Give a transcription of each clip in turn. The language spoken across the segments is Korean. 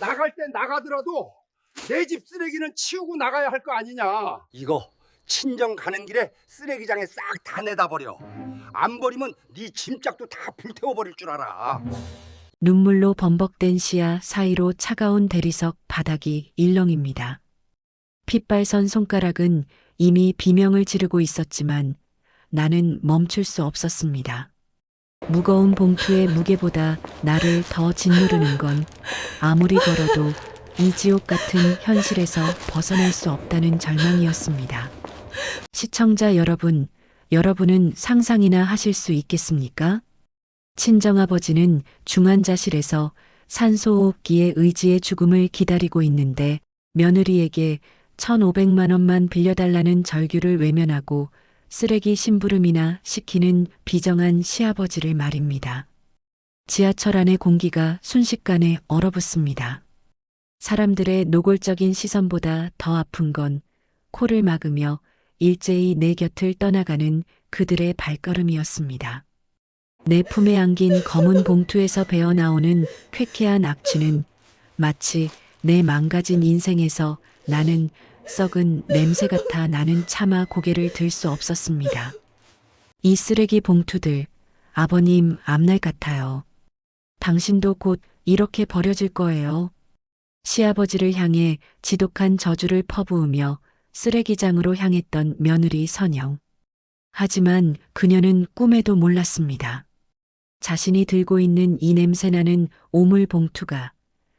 나갈 땐 나가더라도 내 집 쓰레기는 치우고 나가야 할 거 아니냐. 이거 친정 가는 길에 쓰레기장에 싹 다 내다 버려. 안 버리면 네 짐짝도 다 불태워버릴 줄 알아. 눈물로 범벅된 시야 사이로 차가운 대리석 바닥이 일렁입니다. 핏발선 손가락은 이미 비명을 지르고 있었지만 나는 멈출 수 없었습니다. 무거운 봉투의 무게보다 나를 더 짓누르는 건 아무리 걸어도 이 지옥 같은 현실에서 벗어날 수 없다는 절망이었습니다. 시청자 여러분, 여러분은 상상이나 하실 수 있겠습니까? 친정아버지는 중환자실에서 산소호흡기에 의지해 죽음을 기다리고 있는데 며느리에게 1,500만 원만 빌려달라는 절규를 외면하고 쓰레기 심부름이나 시키는 비정한 시아버지를 말입니다. 지하철 안의 공기가 순식간에 얼어붙습니다. 사람들의 노골적인 시선보다 더 아픈 건 코를 막으며 일제히 내 곁을 떠나가는 그들의 발걸음이었습니다. 내 품에 안긴 검은 봉투에서 배어나오는 쾌쾌한 악취는 마치 내 망가진 인생에서 나는 썩은 냄새 같아 나는 차마 고개를 들 수 없었습니다. 이 쓰레기 봉투들, 아버님 앞날 같아요. 당신도 곧 이렇게 버려질 거예요. 시아버지를 향해 지독한 저주를 퍼부으며 쓰레기장으로 향했던 며느리 선영. 하지만 그녀는 꿈에도 몰랐습니다. 자신이 들고 있는 이 냄새나는 오물 봉투가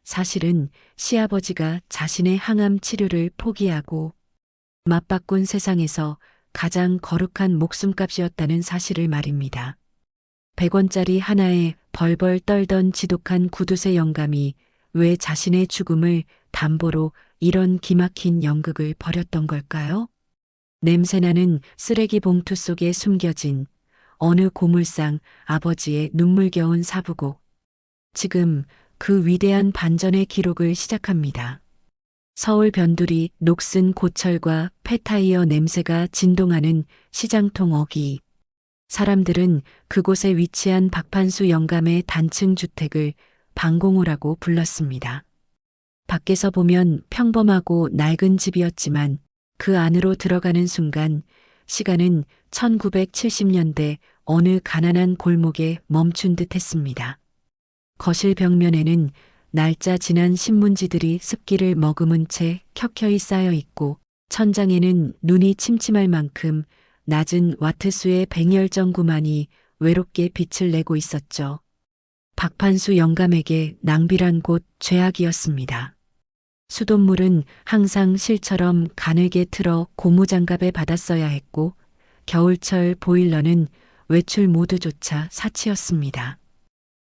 사실은 시아버지가 자신의 항암 치료를 포기하고 맞바꾼 세상에서 가장 거룩한 목숨값이었다는 사실을 말입니다. 100원짜리 하나에 벌벌 떨던 지독한 구두쇠 영감이 왜 자신의 죽음을 담보로 이런 기막힌 연극을 벌였던 걸까요? 냄새나는 쓰레기 봉투 속에 숨겨진 어느 고물상 아버지의 눈물겨운 사부곡. 지금 그 위대한 반전의 기록을 시작합니다. 서울 변두리 녹슨 고철과 폐타이어 냄새가 진동하는 시장통 어귀. 사람들은 그곳에 위치한 박판수 영감의 단층 주택을 방공호라고 불렀습니다. 밖에서 보면 평범하고 낡은 집이었지만 그 안으로 들어가는 순간 시간은 1970년대 어느 가난한 골목에 멈춘 듯 했습니다. 거실 벽면에는 날짜 지난 신문지들이 습기를 머금은 채 켜켜이 쌓여 있고 천장에는 눈이 침침할 만큼 낮은 와트수의 백열전구만이 외롭게 빛을 내고 있었죠. 박판수 영감에게 낭비란 곧 죄악이었습니다. 수돗물은 항상 실처럼 가늘게 틀어 고무장갑에 받았어야 했고 겨울철 보일러는 외출 모드조차 사치였습니다.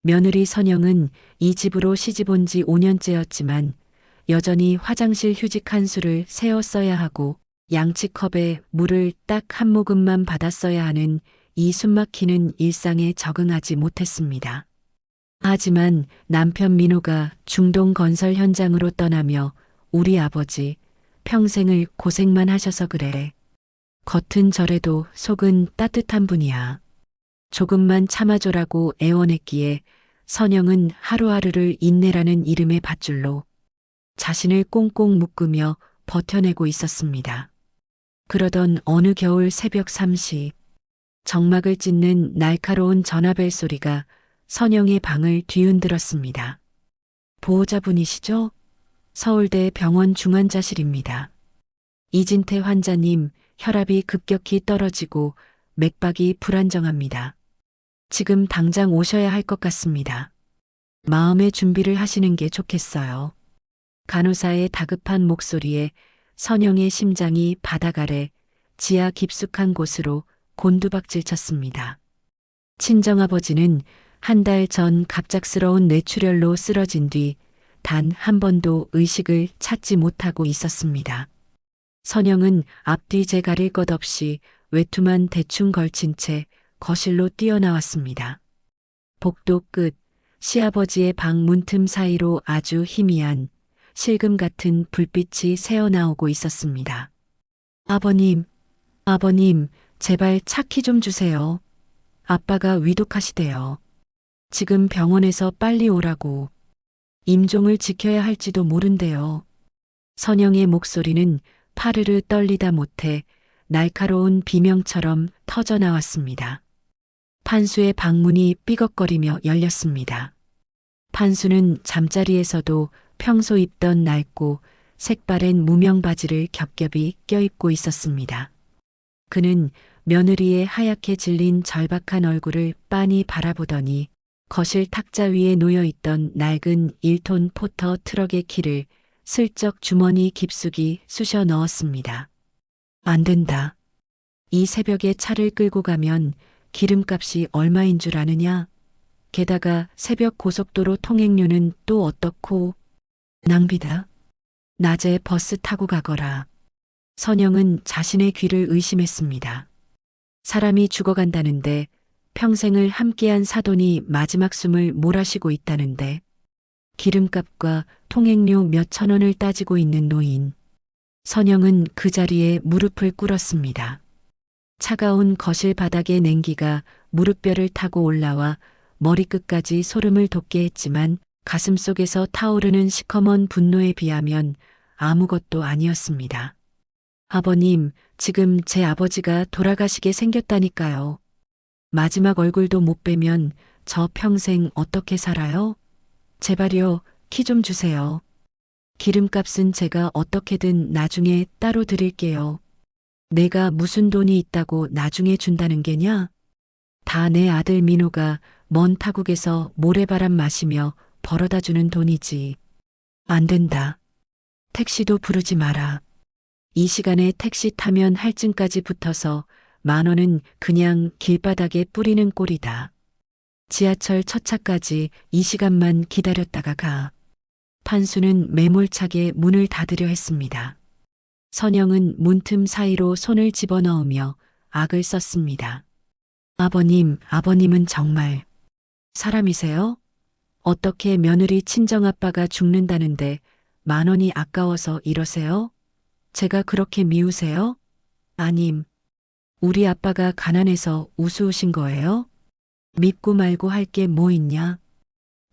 며느리 선영은 이 집으로 시집온 지 5년째였지만 여전히 화장실 휴직 한 수를 세어 써야 하고 양치컵에 물을 딱 한 모금만 받았어야 하는 이 숨막히는 일상에 적응하지 못했습니다. 하지만 남편 민호가 중동 건설 현장으로 떠나며 우리 아버지 평생을 고생만 하셔서 그래. 겉은 저래도 속은 따뜻한 분이야. 조금만 참아줘라고 애원했기에 선영은 하루하루를 인내라는 이름의 밧줄로 자신을 꽁꽁 묶으며 버텨내고 있었습니다. 그러던 어느 겨울 새벽 3시 정막을 찢는 날카로운 전화벨 소리가 선영의 방을 뒤흔들었습니다. 보호자분이시죠? 서울대 병원 중환자실입니다. 이진태 환자님, 혈압이 급격히 떨어지고 맥박이 불안정합니다. 지금 당장 오셔야 할 것 같습니다. 마음의 준비를 하시는 게 좋겠어요. 간호사의 다급한 목소리에 선영의 심장이 바닥 아래 지하 깊숙한 곳으로 곤두박질 쳤습니다. 친정아버지는 한 달 전 갑작스러운 뇌출혈로 쓰러진 뒤 단 한 번도 의식을 찾지 못하고 있었습니다. 선영은 앞뒤 재가릴 것 없이 외투만 대충 걸친 채 거실로 뛰어나왔습니다. 복도 끝 시아버지의 방 문틈 사이로 아주 희미한 실금 같은 불빛이 새어나오고 있었습니다. 아버님, 아버님, 제발 차 키 좀 주세요. 아빠가 위독하시대요. 지금 병원에서 빨리 오라고. 임종을 지켜야 할지도 모른대요. 선영의 목소리는 파르르 떨리다 못해 날카로운 비명처럼 터져 나왔습니다. 판수의 방문이 삐걱거리며 열렸습니다. 판수는 잠자리에서도 평소 입던 낡고 색바랜 무명 바지를 겹겹이 껴입고 있었습니다. 그는 며느리의 하얗게 질린 절박한 얼굴을 빤히 바라보더니 거실 탁자 위에 놓여있던 낡은 1톤 포터 트럭의 키를 슬쩍 주머니 깊숙이 쑤셔 넣었습니다. 안 된다. 이 새벽에 차를 끌고 가면 기름값이 얼마인 줄 아느냐? 게다가 새벽 고속도로 통행료는 또 어떻고? 낭비다. 낮에 버스 타고 가거라. 선영은 자신의 귀를 의심했습니다. 사람이 죽어간다는데 평생을 함께한 사돈이 마지막 숨을 몰아쉬고 있다는데 기름값과 통행료 몇 천 원을 따지고 있는 노인. 선영은 그 자리에 무릎을 꿇었습니다. 차가운 거실 바닥의 냉기가 무릎뼈를 타고 올라와 머리끝까지 소름을 돋게 했지만 가슴속에서 타오르는 시커먼 분노에 비하면 아무것도 아니었습니다. 아버님, 지금 제 아버지가 돌아가시게 생겼다니까요. 마지막 얼굴도 못 뵈면 저 평생 어떻게 살아요? 제발요, 키 좀 주세요. 기름값은 제가 어떻게든 나중에 따로 드릴게요. 내가 무슨 돈이 있다고 나중에 준다는 게냐? 다 내 아들 민호가 먼 타국에서 모래바람 마시며 벌어다 주는 돈이지. 안 된다. 택시도 부르지 마라. 이 시간에 택시 타면 할증까지 붙어서 10,000원은 그냥 길바닥에 뿌리는 꼴이다. 지하철 첫 차까지 이 시간만 기다렸다가 가. 판수는 매몰차게 문을 닫으려 했습니다. 선영은 문틈 사이로 손을 집어넣으며 악을 썼습니다. 아버님은 정말 사람이세요? 어떻게 며느리 친정아빠가 죽는다는데 10,000원이 아까워서 이러세요? 제가 그렇게 미우세요? 아님, 우리 아빠가 가난해서 우스우신 거예요? 믿고 말고 할 게 뭐 있냐?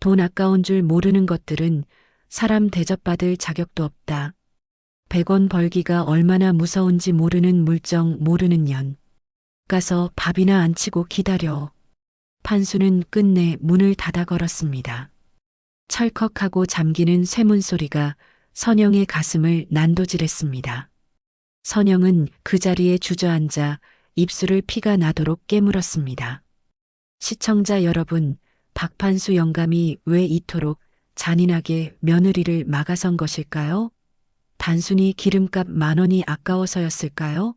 돈 아까운 줄 모르는 것들은 사람 대접받을 자격도 없다. 100원 벌기가 얼마나 무서운지 모르는 물정 모르는 년. 가서 밥이나 안 치고 기다려. 판수는 끝내 문을 닫아 걸었습니다. 철컥하고 잠기는 쇠문 소리가 선영의 가슴을 난도질했습니다. 선영은 그 자리에 주저앉아 입술을 피가 나도록 깨물었습니다. 시청자 여러분, 박판수 영감이 왜 이토록 잔인하게 며느리를 막아선 것일까요? 단순히 기름값 10,000원이 아까워서였을까요?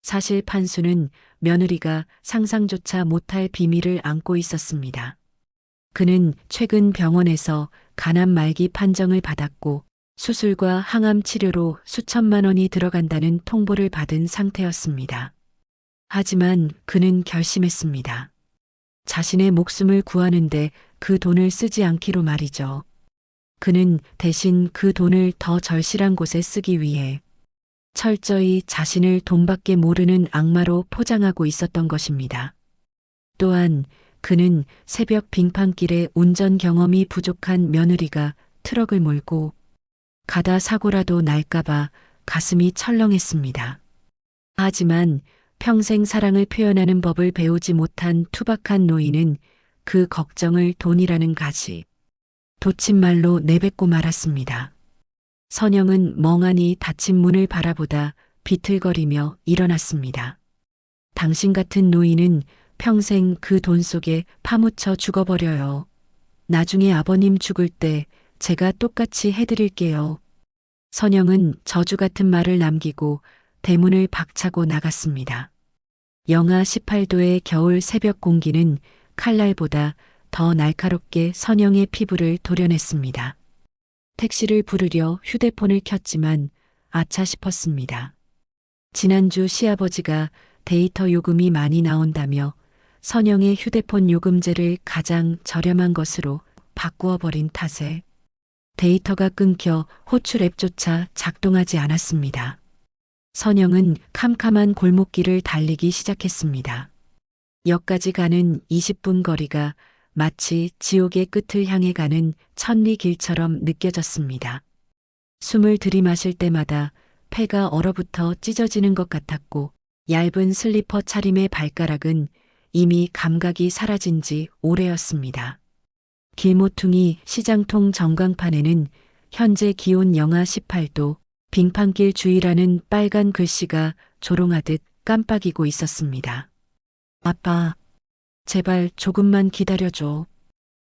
사실 판수는 며느리가 상상조차 못할 비밀을 안고 있었습니다. 그는 최근 병원에서 간암 말기 판정을 받았고 수술과 항암 치료로 수천만 원이 들어간다는 통보를 받은 상태였습니다. 하지만 그는 결심했습니다. 자신의 목숨을 구하는데 그 돈을 쓰지 않기로 말이죠. 그는 대신 그 돈을 더 절실한 곳에 쓰기 위해 철저히 자신을 돈밖에 모르는 악마로 포장하고 있었던 것입니다. 또한 그는 새벽 빙판길에 운전 경험이 부족한 며느리가 트럭을 몰고 가다 사고라도 날까봐 가슴이 철렁했습니다. 하지만 평생 사랑을 표현하는 법을 배우지 못한 투박한 노인은 그 걱정을 돈이라는 가시, 돋친말로 내뱉고 말았습니다. 선영은 멍하니 닫힌 문을 바라보다 비틀거리며 일어났습니다. 당신 같은 노인은 평생 그 돈 속에 파묻혀 죽어버려요. 나중에 아버님 죽을 때 제가 똑같이 해드릴게요. 선영은 저주 같은 말을 남기고 대문을 박차고 나갔습니다. 영하 18도의 겨울 새벽 공기는 칼날보다 더 날카롭게 선영의 피부를 도려냈습니다. 택시를 부르려 휴대폰을 켰지만 아차 싶었습니다. 지난주 시아버지가 데이터 요금이 많이 나온다며 선영의 휴대폰 요금제를 가장 저렴한 것으로 바꾸어 버린 탓에 데이터가 끊겨 호출 앱조차 작동하지 않았습니다. 선영은 캄캄한 골목길을 달리기 시작했습니다. 역까지 가는 20분 거리가 마치 지옥의 끝을 향해 가는 천리 길처럼 느껴졌습니다. 숨을 들이마실 때마다 폐가 얼어붙어 찢어지는 것 같았고 얇은 슬리퍼 차림의 발가락은 이미 감각이 사라진 지 오래였습니다. 길모퉁이 시장통 전광판에는 현재 기온 영하 18도, 빙판길 주의라는 빨간 글씨가 조롱하듯 깜빡이고 있었습니다. 아빠, 제발 조금만 기다려줘.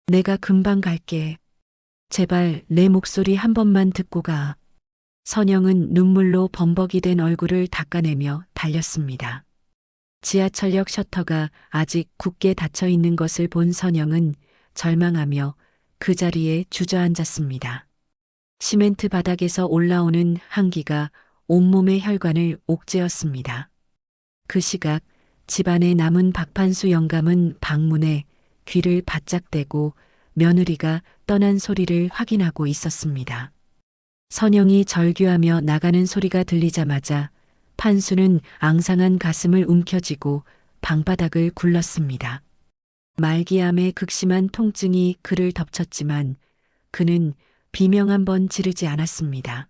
내가 금방 갈게. 제발 내 목소리 한 번만 듣고 가. 선영은 눈물로 범벅이 된 얼굴을 닦아내며 달렸습니다. 지하철역 셔터가 아직 굳게 닫혀 있는 것을 본 선영은 절망하며 그 자리에 주저앉았습니다. 시멘트 바닥에서 올라오는 한기가 온몸의 혈관을 옥죄었습니다. 그 시각 집안에 남은 박판수 영감은 방문에 귀를 바짝 대고 며느리가 떠난 소리를 확인하고 있었습니다. 선영이 절규하며 나가는 소리가 들리자마자 판수는 앙상한 가슴을 움켜쥐고 방바닥을 굴렀습니다. 말기암의 극심한 통증이 그를 덮쳤지만 그는 비명 한 번 지르지 않았습니다.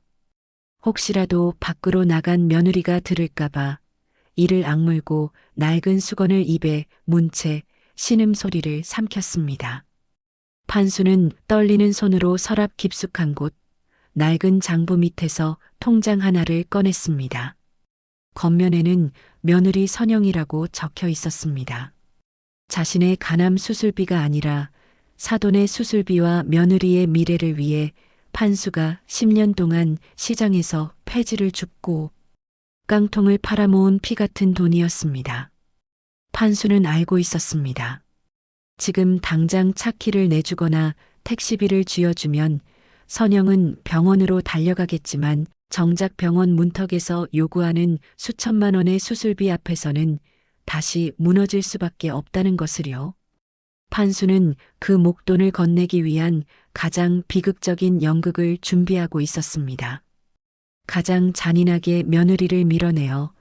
혹시라도 밖으로 나간 며느리가 들을까봐 이를 악물고 낡은 수건을 입에 문 채 신음소리를 삼켰습니다. 판수는 떨리는 손으로 서랍 깊숙한 곳 낡은 장부 밑에서 통장 하나를 꺼냈습니다. 겉면에는 며느리 선영이라고 적혀 있었습니다. 자신의 간암 수술비가 아니라 사돈의 수술비와 며느리의 미래를 위해 판수가 10년 동안 시장에서 폐지를 줍고 깡통을 팔아모은 피 같은 돈이었습니다. 판수는 알고 있었습니다. 지금 당장 차 키를 내주거나 택시비를 쥐어주면 선영은 병원으로 달려가겠지만 정작 병원 문턱에서 요구하는 수천만 원의 수술비 앞에서는 다시 무너질 수밖에 없다는 것을요. 판수는 그 목돈을 건네기 위한 가장 비극적인 연극을 준비하고 있었습니다. 가장 잔인하게 며느리를 밀어내어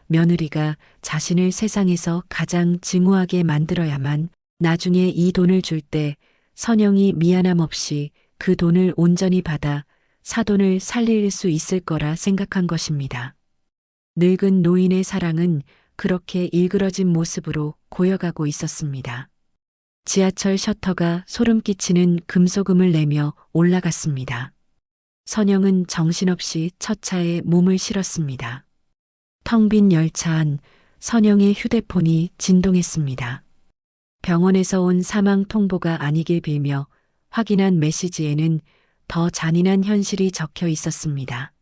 며느리가 자신을 세상에서 가장 증오하게 만들어야만 나중에 이 돈을 줄 때 선영이 미안함 없이 그 돈을 온전히 받아 사돈을 살릴 수 있을 거라 생각한 것입니다. 늙은 노인의 사랑은 그렇게 일그러진 모습으로 고여가고 있었습니다. 지하철 셔터가 소름 끼치는 금소금을 내며 올라갔습니다. 선영은 정신없이 첫 차에 몸을 실었습니다. 텅 빈 열차 안 선영의 휴대폰이 진동했습니다. 병원에서 온 사망 통보가 아니길 빌며 확인한 메시지에는 더 잔인한 현실이 적혀 있었습니다.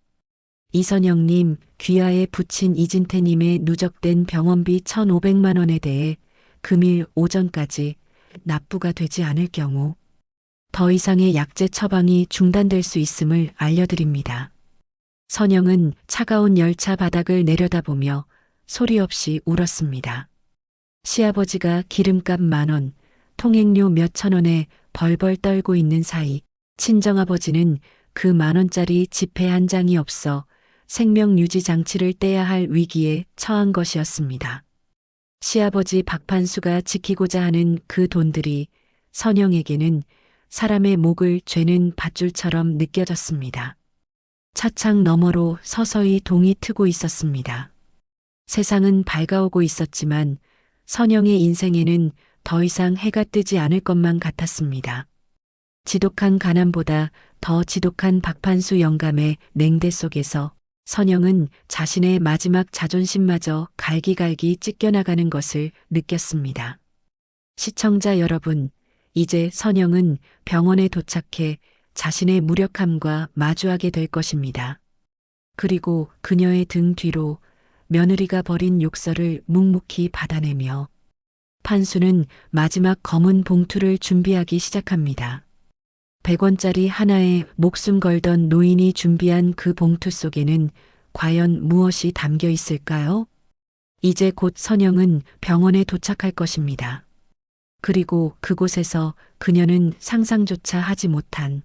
이선영님, 귀하에 붙인 이진태님의 누적된 병원비 1,500만 원에 대해 금일 오전까지 납부가 되지 않을 경우 더 이상의 약제 처방이 중단될 수 있음을 알려드립니다. 선영은 차가운 열차 바닥을 내려다보며 소리 없이 울었습니다. 시아버지가 기름값 10,000원, 통행료 몇천 원에 벌벌 떨고 있는 사이 친정아버지는 그 10,000원짜리 지폐 한 장이 없어 생명 유지 장치를 떼야 할 위기에 처한 것이었습니다. 시아버지 박판수가 지키고자 하는 그 돈들이 선영에게는 사람의 목을 죄는 밧줄처럼 느껴졌습니다. 차창 너머로 서서히 동이 트고 있었습니다. 세상은 밝아오고 있었지만 선영의 인생에는 더 이상 해가 뜨지 않을 것만 같았습니다. 지독한 가난보다 더 지독한 박판수 영감의 냉대 속에서 선영은 자신의 마지막 자존심마저 갈기갈기 찢겨나가는 것을 느꼈습니다. 시청자 여러분, 이제 선영은 병원에 도착해 자신의 무력함과 마주하게 될 것입니다. 그리고 그녀의 등 뒤로 며느리가 버린 욕설을 묵묵히 받아내며 판수는 마지막 검은 봉투를 준비하기 시작합니다. 100원짜리 하나에 목숨 걸던 노인이 준비한 그 봉투 속에는 과연 무엇이 담겨 있을까요? 이제 곧 선영은 병원에 도착할 것입니다. 그리고 그곳에서 그녀는 상상조차 하지 못한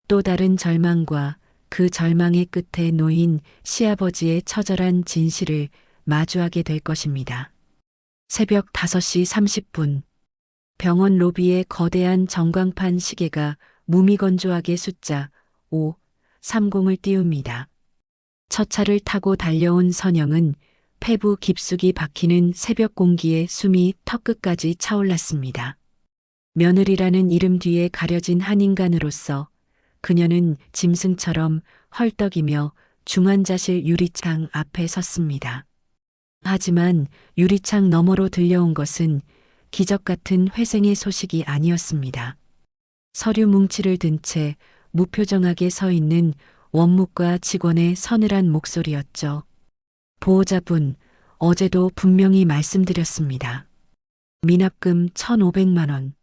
또 다른 절망과 그 절망의 끝에 놓인 시아버지의 처절한 진실을 마주하게 될 것입니다. 새벽 5시 30분 병원 로비에 거대한 전광판 시계가 무미건조하게 숫자 530을 띄웁니다. 첫 차를 타고 달려온 선영은 폐부 깊숙이 박히는 새벽 공기에 숨이 턱끝까지 차올랐습니다. 며느리라는 이름 뒤에 가려진 한 인간으로서 그녀는 짐승처럼 헐떡이며 중환자실 유리창 앞에 섰습니다. 하지만 유리창 너머로 들려온 것은 기적 같은 회생의 소식이 아니었습니다. 서류 뭉치를 든 채 무표정하게 서 있는 원무과 직원의 서늘한 목소리였죠. 보호자분, 어제도 분명히 말씀드렸습니다. 미납금 1,500만 원.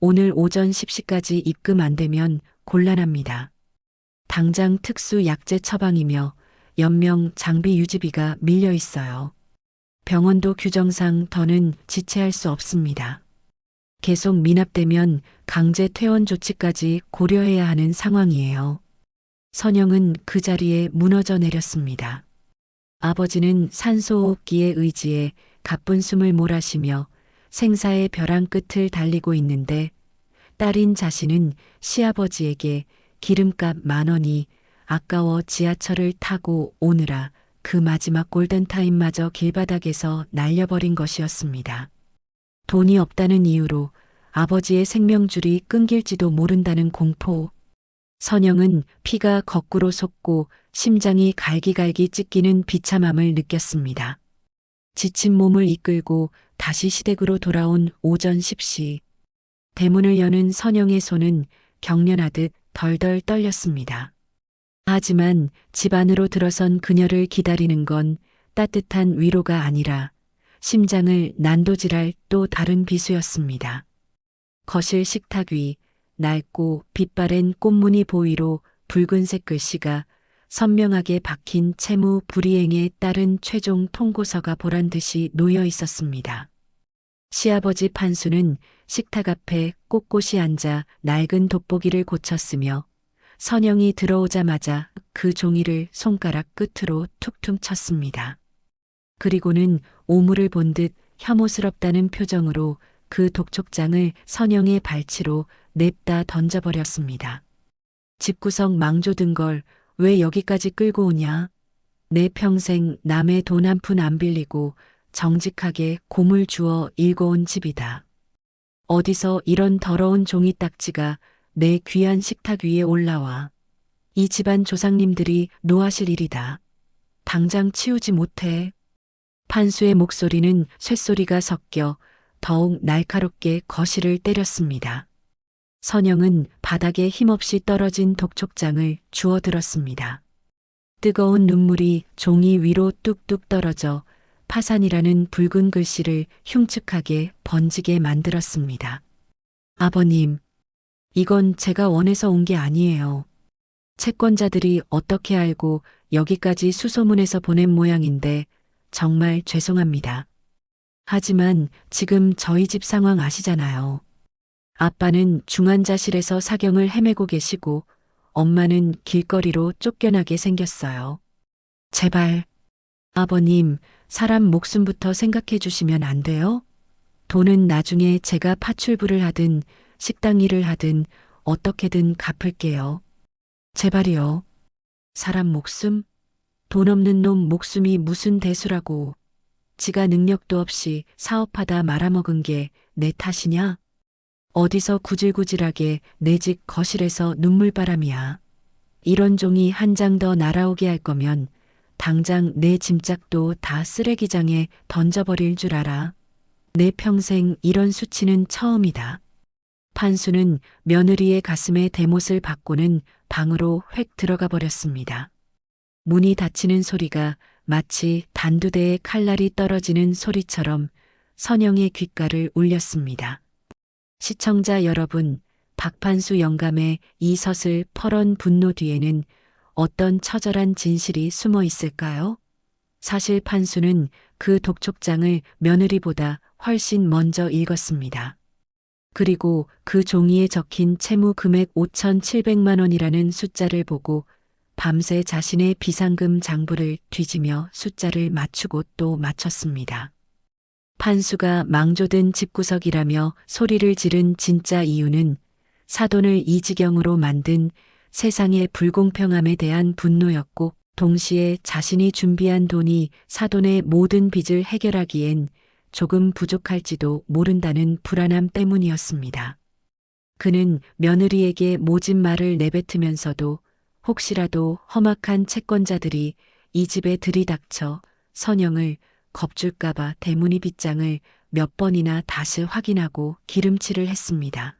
오늘 오전 10시까지 입금 안 되면 곤란합니다. 당장 특수 약제 처방이며 연명 장비 유지비가 밀려 있어요. 병원도 규정상 더는 지체할 수 없습니다. 계속 미납되면 강제 퇴원 조치까지 고려해야 하는 상황이에요. 선영은 그 자리에 무너져 내렸습니다. 아버지는 산소호흡기에 의지해 가쁜 숨을 몰아쉬며 생사의 벼랑 끝을 달리고 있는데 딸인 자신은 시아버지에게 기름값 10,000원이 아까워 지하철을 타고 오느라 그 마지막 골든타임마저 길바닥에서 날려버린 것이었습니다. 돈이 없다는 이유로 아버지의 생명줄이 끊길지도 모른다는 공포. 선영은 피가 거꾸로 솟고 심장이 갈기갈기 찢기는 비참함을 느꼈습니다. 지친 몸을 이끌고 다시 시댁으로 돌아온 오전 10시. 대문을 여는 선영의 손은 경련하듯 덜덜 떨렸습니다. 하지만 집 안으로 들어선 그녀를 기다리는 건 따뜻한 위로가 아니라 심장을 난도질할 또 다른 비수였습니다. 거실 식탁 위 낡고 빛바랜 꽃무늬 보위로 붉은색 글씨가 선명하게 박힌 채무 불이행에 따른 최종 통고서가 보란듯이 놓여 있었습니다. 시아버지 판수는 식탁 앞에 꼿꼿이 앉아 낡은 돋보기를 고쳤으며 선영이 들어오자마자 그 종이를 손가락 끝으로 툭툭 쳤습니다. 그리고는 오물을 본 듯 혐오스럽다는 표정으로 그 독촉장을 선영의 발치로 냅다 던져버렸습니다. 집구석 망조든 걸 왜 여기까지 끌고 오냐? 내 평생 남의 돈 한 푼 안 빌리고 정직하게 곰을 주워 일궈온 집이다. 어디서 이런 더러운 종이 딱지가 내 귀한 식탁 위에 올라와. 이 집안 조상님들이 노하실 일이다. 당장 치우지 못해. 판수의 목소리는 쇳소리가 섞여 더욱 날카롭게 거실을 때렸습니다. 선영은 바닥에 힘없이 떨어진 독촉장을 주워들었습니다. 뜨거운 눈물이 종이 위로 뚝뚝 떨어져 파산이라는 붉은 글씨를 흉측하게 번지게 만들었습니다. 아버님, 이건 제가 원해서 온 게 아니에요. 채권자들이 어떻게 알고 여기까지 수소문해서 보낸 모양인데 정말 죄송합니다. 하지만 지금 저희 집 상황 아시잖아요. 아빠는 중환자실에서 사경을 헤매고 계시고 엄마는 길거리로 쫓겨나게 생겼어요. 제발, 아버님, 사람 목숨부터 생각해 주시면 안 돼요? 돈은 나중에 제가 파출부를 하든 식당 일을 하든 어떻게든 갚을게요. 제발이요. 사람 목숨? 돈 없는 놈 목숨이 무슨 대수라고. 지가 능력도 없이 사업하다 말아먹은 게 내 탓이냐? 어디서 구질구질하게 내 집 거실에서 눈물바람이야. 이런 종이 한 장 더 날아오게 할 거면 당장 내 짐짝도 다 쓰레기장에 던져버릴 줄 알아. 내 평생 이런 수치는 처음이다. 판수는 며느리의 가슴에 대못을 받고는 방으로 획 들어가 버렸습니다. 문이 닫히는 소리가 마치 단두대에 칼날이 떨어지는 소리처럼 선영의 귓가를 울렸습니다. 시청자 여러분, 박판수 영감의 이 서슬 퍼런 분노 뒤에는 어떤 처절한 진실이 숨어 있을까요? 사실 판수는 그 독촉장을 며느리보다 훨씬 먼저 읽었습니다. 그리고 그 종이에 적힌 채무 금액 5,700만 원이라는 숫자를 보고 밤새 자신의 비상금 장부를 뒤지며 숫자를 맞추고 또 맞췄습니다. 판수가 망조든 집구석이라며 소리를 지른 진짜 이유는 사돈을 이 지경으로 만든 세상의 불공평함에 대한 분노였고, 동시에 자신이 준비한 돈이 사돈의 모든 빚을 해결하기엔 조금 부족할지도 모른다는 불안함 때문이었습니다. 그는 며느리에게 모진 말을 내뱉으면서도 혹시라도 험악한 채권자들이 이 집에 들이닥쳐 선영을 겁줄까봐 대문이 빗장을 몇 번이나 다시 확인하고 기름칠을 했습니다.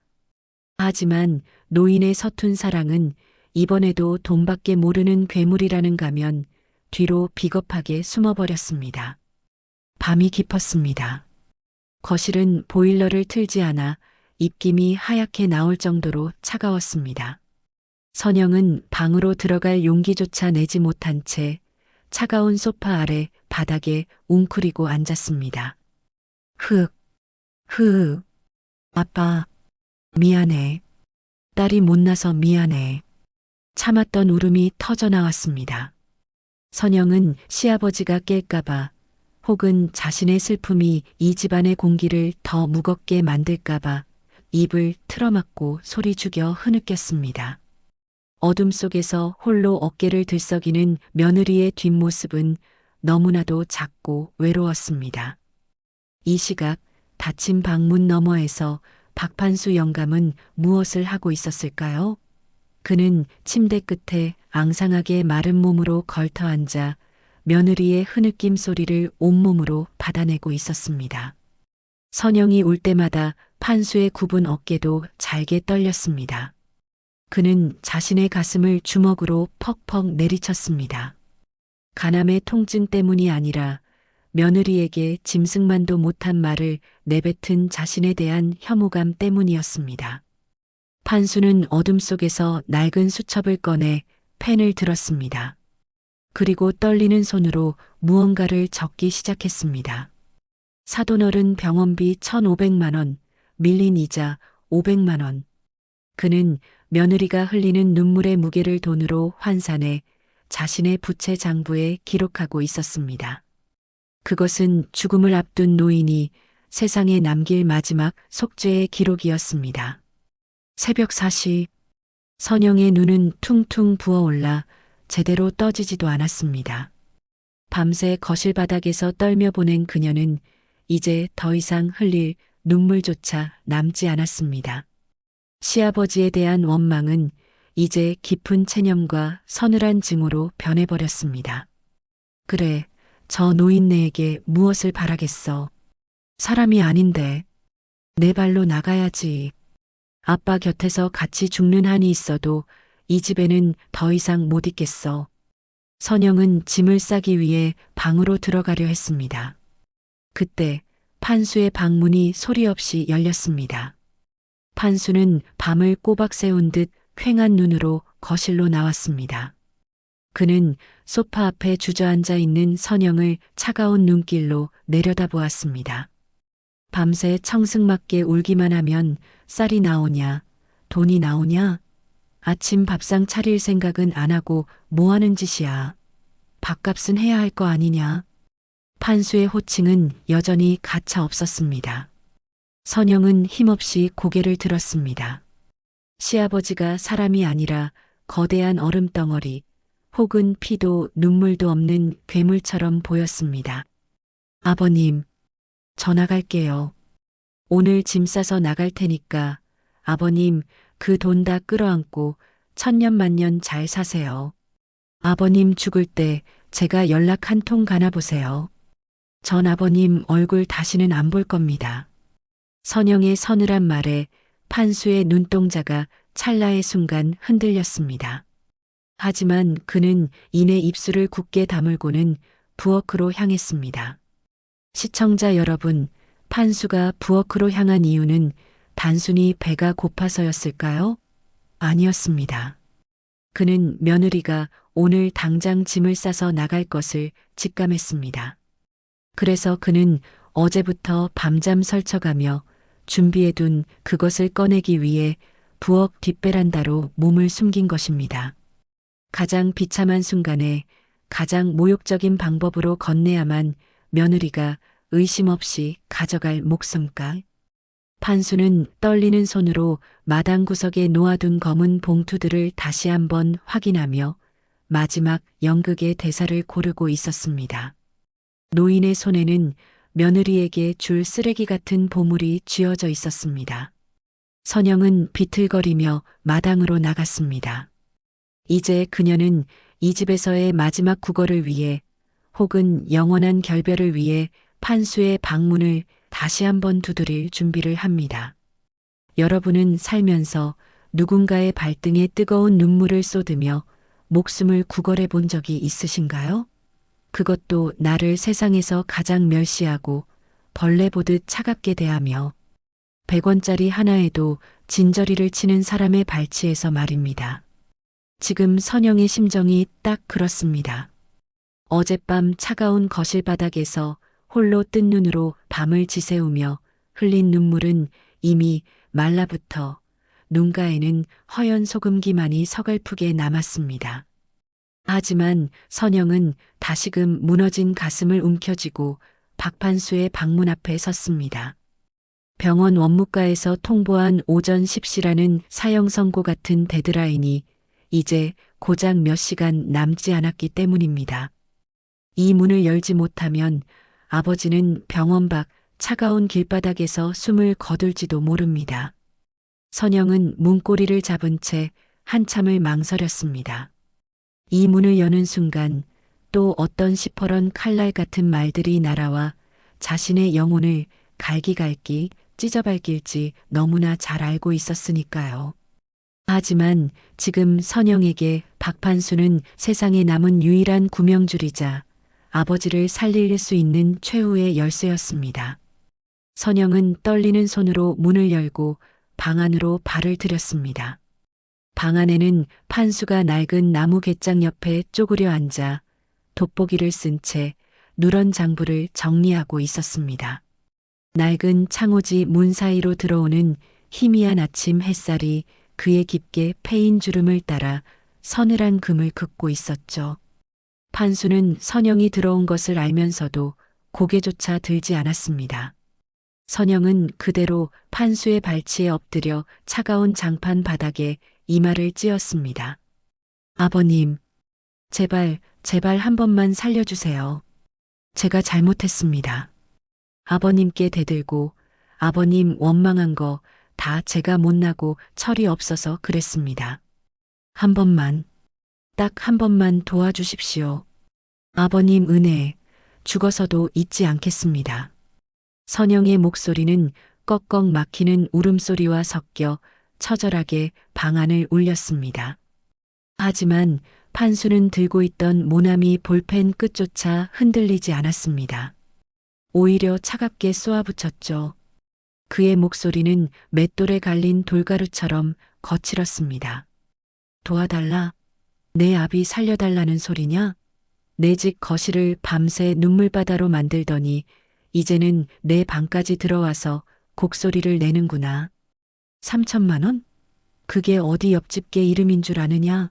하지만 노인의 서툰 사랑은 이번에도 돈밖에 모르는 괴물이라는 가면 뒤로 비겁하게 숨어버렸습니다. 밤이 깊었습니다. 거실은 보일러를 틀지 않아 입김이 하얗게 나올 정도로 차가웠습니다. 선영은 방으로 들어갈 용기조차 내지 못한 채 차가운 소파 아래 바닥에 웅크리고 앉았습니다. 아빠, 미안해. 딸이 못나서 미안해. 참았던 울음이 터져 나왔습니다. 선영은 시아버지가 깰까봐 혹은 자신의 슬픔이 이 집안의 공기를 더 무겁게 만들까봐 입을 틀어막고 소리 죽여 흐느꼈습니다. 어둠 속에서 홀로 어깨를 들썩이는 며느리의 뒷모습은 너무나도 작고 외로웠습니다. 이 시각 닫힌 방문 너머에서 박판수 영감은 무엇을 하고 있었을까요? 그는 침대 끝에 앙상하게 마른 몸으로 걸터 앉아 며느리의 흐느낌 소리를 온몸으로 받아내고 있었습니다. 선영이 울 때마다 판수의 굽은 어깨도 잘게 떨렸습니다. 그는 자신의 가슴을 주먹으로 퍽퍽 내리쳤습니다. 간암의 통증 때문이 아니라 며느리에게 짐승만도 못한 말을 내뱉은 자신에 대한 혐오감 때문이었습니다. 판수는 어둠 속에서 낡은 수첩을 꺼내 펜을 들었습니다. 그리고 떨리는 손으로 무언가를 적기 시작했습니다. 사돈어른 병원비 1,500만 원, 밀린 이자 500만 원. 그는 며느리가 흘리는 눈물의 무게를 돈으로 환산해 자신의 부채 장부에 기록하고 있었습니다. 그것은 죽음을 앞둔 노인이 세상에 남길 마지막 속죄의 기록이었습니다. 새벽 4시, 선영의 눈은 퉁퉁 부어올라 제대로 떠지지도 않았습니다. 밤새 거실 바닥에서 떨며 보낸 그녀는 이제 더 이상 흘릴 눈물조차 남지 않았습니다. 시아버지에 대한 원망은 이제 깊은 체념과 서늘한 증오로 변해버렸습니다. 그래, 저 노인네에게 무엇을 바라겠어. 사람이 아닌데. 내 발로 나가야지. 아빠 곁에서 같이 죽는 한이 있어도 이 집에는 더 이상 못 있겠어. 선영은 짐을 싸기 위해 방으로 들어가려 했습니다. 그때 판수의 방문이 소리 없이 열렸습니다. 판수는 밤을 꼬박 세운 듯 퀭한 눈으로 거실로 나왔습니다. 그는 소파 앞에 주저앉아 있는 선영을 차가운 눈길로 내려다보았습니다. 밤새 청승맞게 울기만 하면 쌀이 나오냐, 돈이 나오냐? 아침 밥상 차릴 생각은 안 하고 뭐 하는 짓이야? 밥값은 해야 할 거 아니냐? 판수의 호칭은 여전히 가차 없었습니다. 선영은 힘없이 고개를 들었습니다. 시아버지가 사람이 아니라 거대한 얼음덩어리 혹은 피도 눈물도 없는 괴물처럼 보였습니다. 아버님, 저 나갈게요. 오늘 짐 싸서 나갈 테니까 아버님 그 돈 다 끌어안고 천년만년 잘 사세요. 아버님 죽을 때 제가 연락 한 통 가나 보세요. 전 아버님 얼굴 다시는 안 볼 겁니다. 선영의 서늘한 말에 판수의 눈동자가 찰나의 순간 흔들렸습니다. 하지만 그는 이내 입술을 굳게 다물고는 부엌으로 향했습니다. 시청자 여러분, 판수가 부엌으로 향한 이유는 단순히 배가 고파서였을까요? 아니었습니다. 그는 며느리가 오늘 당장 짐을 싸서 나갈 것을 직감했습니다. 그래서 그는 어제부터 밤잠 설쳐가며 준비해둔 그것을 꺼내기 위해 부엌 뒷베란다로 몸을 숨긴 것입니다. 가장 비참한 순간에 가장 모욕적인 방법으로 건네야만 며느리가 의심 없이 가져갈 목숨값. 판수는 떨리는 손으로 마당 구석에 놓아둔 검은 봉투들을 다시 한번 확인하며 마지막 연극의 대사를 고르고 있었습니다. 노인의 손에는 며느리에게 줄 쓰레기 같은 보물이 쥐어져 있었습니다. 선영은 비틀거리며 마당으로 나갔습니다. 이제 그녀는 이 집에서의 마지막 국어를 위해 혹은 영원한 결별을 위해 판수의 방문을 다시 한번 두드릴 준비를 합니다. 여러분은 살면서 누군가의 발등에 뜨거운 눈물을 쏟으며 목숨을 구걸해 본 적이 있으신가요? 그것도 나를 세상에서 가장 멸시하고 벌레 보듯 차갑게 대하며 100원짜리 하나에도 진저리를 치는 사람의 발치에서 말입니다. 지금 선영의 심정이 딱 그렇습니다. 어젯밤 차가운 거실 바닥에서 홀로 뜬 눈으로 밤을 지새우며 흘린 눈물은 이미 말라붙어 눈가에는 허연 소금기만이 서글프게 남았습니다. 하지만 선영은 다시금 무너진 가슴을 움켜쥐고 박판수의 방문 앞에 섰습니다. 병원 원무과에서 통보한 오전 10시라는 사형 선고 같은 데드라인이 이제 고작 몇 시간 남지 않았기 때문입니다. 이 문을 열지 못하면 아버지는 병원 밖 차가운 길바닥에서 숨을 거둘지도 모릅니다. 선영은 문고리를 잡은 채 한참을 망설였습니다. 이 문을 여는 순간 또 어떤 시퍼런 칼날 같은 말들이 날아와 자신의 영혼을 갈기갈기 찢어밟길지 너무나 잘 알고 있었으니까요. 하지만 지금 선영에게 박판수는 세상에 남은 유일한 구명줄이자 아버지를 살릴 수 있는 최후의 열쇠였습니다. 선영은 떨리는 손으로 문을 열고 방 안으로 발을 들였습니다. 방 안에는 판수가 낡은 나무 갯장 옆에 쪼그려 앉아 돋보기를 쓴 채 누런 장부를 정리하고 있었습니다. 낡은 창호지 문 사이로 들어오는 희미한 아침 햇살이 그의 깊게 패인 주름을 따라 서늘한 금을 긋고 있었죠. 판수는 선영이 들어온 것을 알면서도 고개조차 들지 않았습니다. 선영은 그대로 판수의 발치에 엎드려 차가운 장판 바닥에 이마를 찧었습니다. 아버님, 제발 한 번만 살려주세요. 제가 잘못했습니다. 아버님께 대들고 아버님 원망한 거 다 제가 못나고 철이 없어서 그랬습니다. 한 번만, 딱 한 번만 도와주십시오. 아버님 은혜, 죽어서도 잊지 않겠습니다. 선영의 목소리는 꺽꺽 막히는 울음소리와 섞여 처절하게 방 안을 울렸습니다. 하지만 판수는 들고 있던 모나미 볼펜 끝조차 흔들리지 않았습니다. 오히려 차갑게 쏘아붙였죠. 그의 목소리는 맷돌에 갈린 돌가루처럼 거칠었습니다. 도와달라? 내 아비 살려달라는 소리냐? 내 집 거실을 밤새 눈물바다로 만들더니 이제는 내 방까지 들어와서 곡소리를 내는구나. 3천만 원? 그게 어디 옆집게 이름인 줄 아느냐?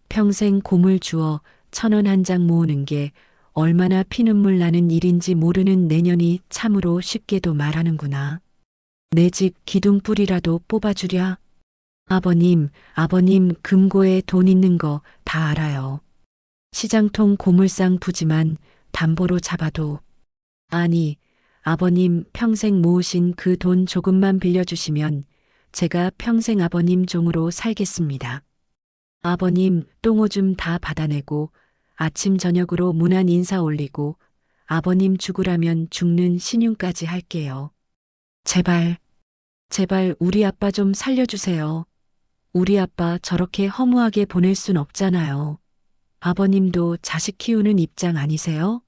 평생 곰을 주어 1,000원 한 장 모으는 게 얼마나 피눈물 나는 일인지 모르는 내년이 참으로 쉽게도 말하는구나. 내 집 기둥뿌리라도 뽑아주랴. 아버님 금고에 돈 있는 거 다 알아요. 시장통 고물상 부지만 담보로 잡아도. 아니, 아버님 평생 모으신 그 돈 조금만 빌려주시면 제가 평생 아버님 종으로 살겠습니다. 아버님 똥오줌 다 받아내고 아침 저녁으로 문안 인사 올리고 아버님 죽으라면 죽는 신용까지 할게요. 제발 우리 아빠 좀 살려주세요. 우리 아빠 저렇게 허무하게 보낼 순 없잖아요. 아버님도 자식 키우는 입장 아니세요?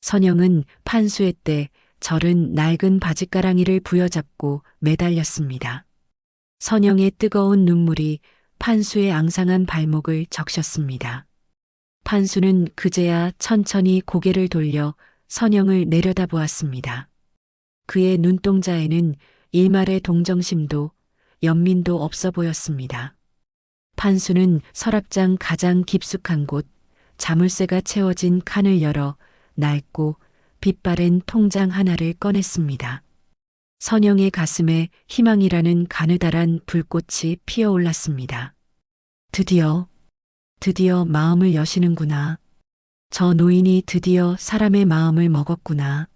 선영은 판수의 때 절은 낡은 바짓가랑이를 부여잡고 매달렸습니다. 선영의 뜨거운 눈물이 판수의 앙상한 발목을 적셨습니다. 판수는 그제야 천천히 고개를 돌려 선영을 내려다보았습니다. 그의 눈동자에는 일말의 동정심도 연민도 없어 보였습니다. 판수는 서랍장 가장 깊숙한 곳 자물쇠가 채워진 칸을 열어 낡고 빛바랜 통장 하나를 꺼냈습니다. 선영의 가슴에 희망이라는 가느다란 불꽃이 피어올랐습니다. 드디어 마음을 여시는구나. 저 노인이 드디어 사람의 마음을 먹었구나.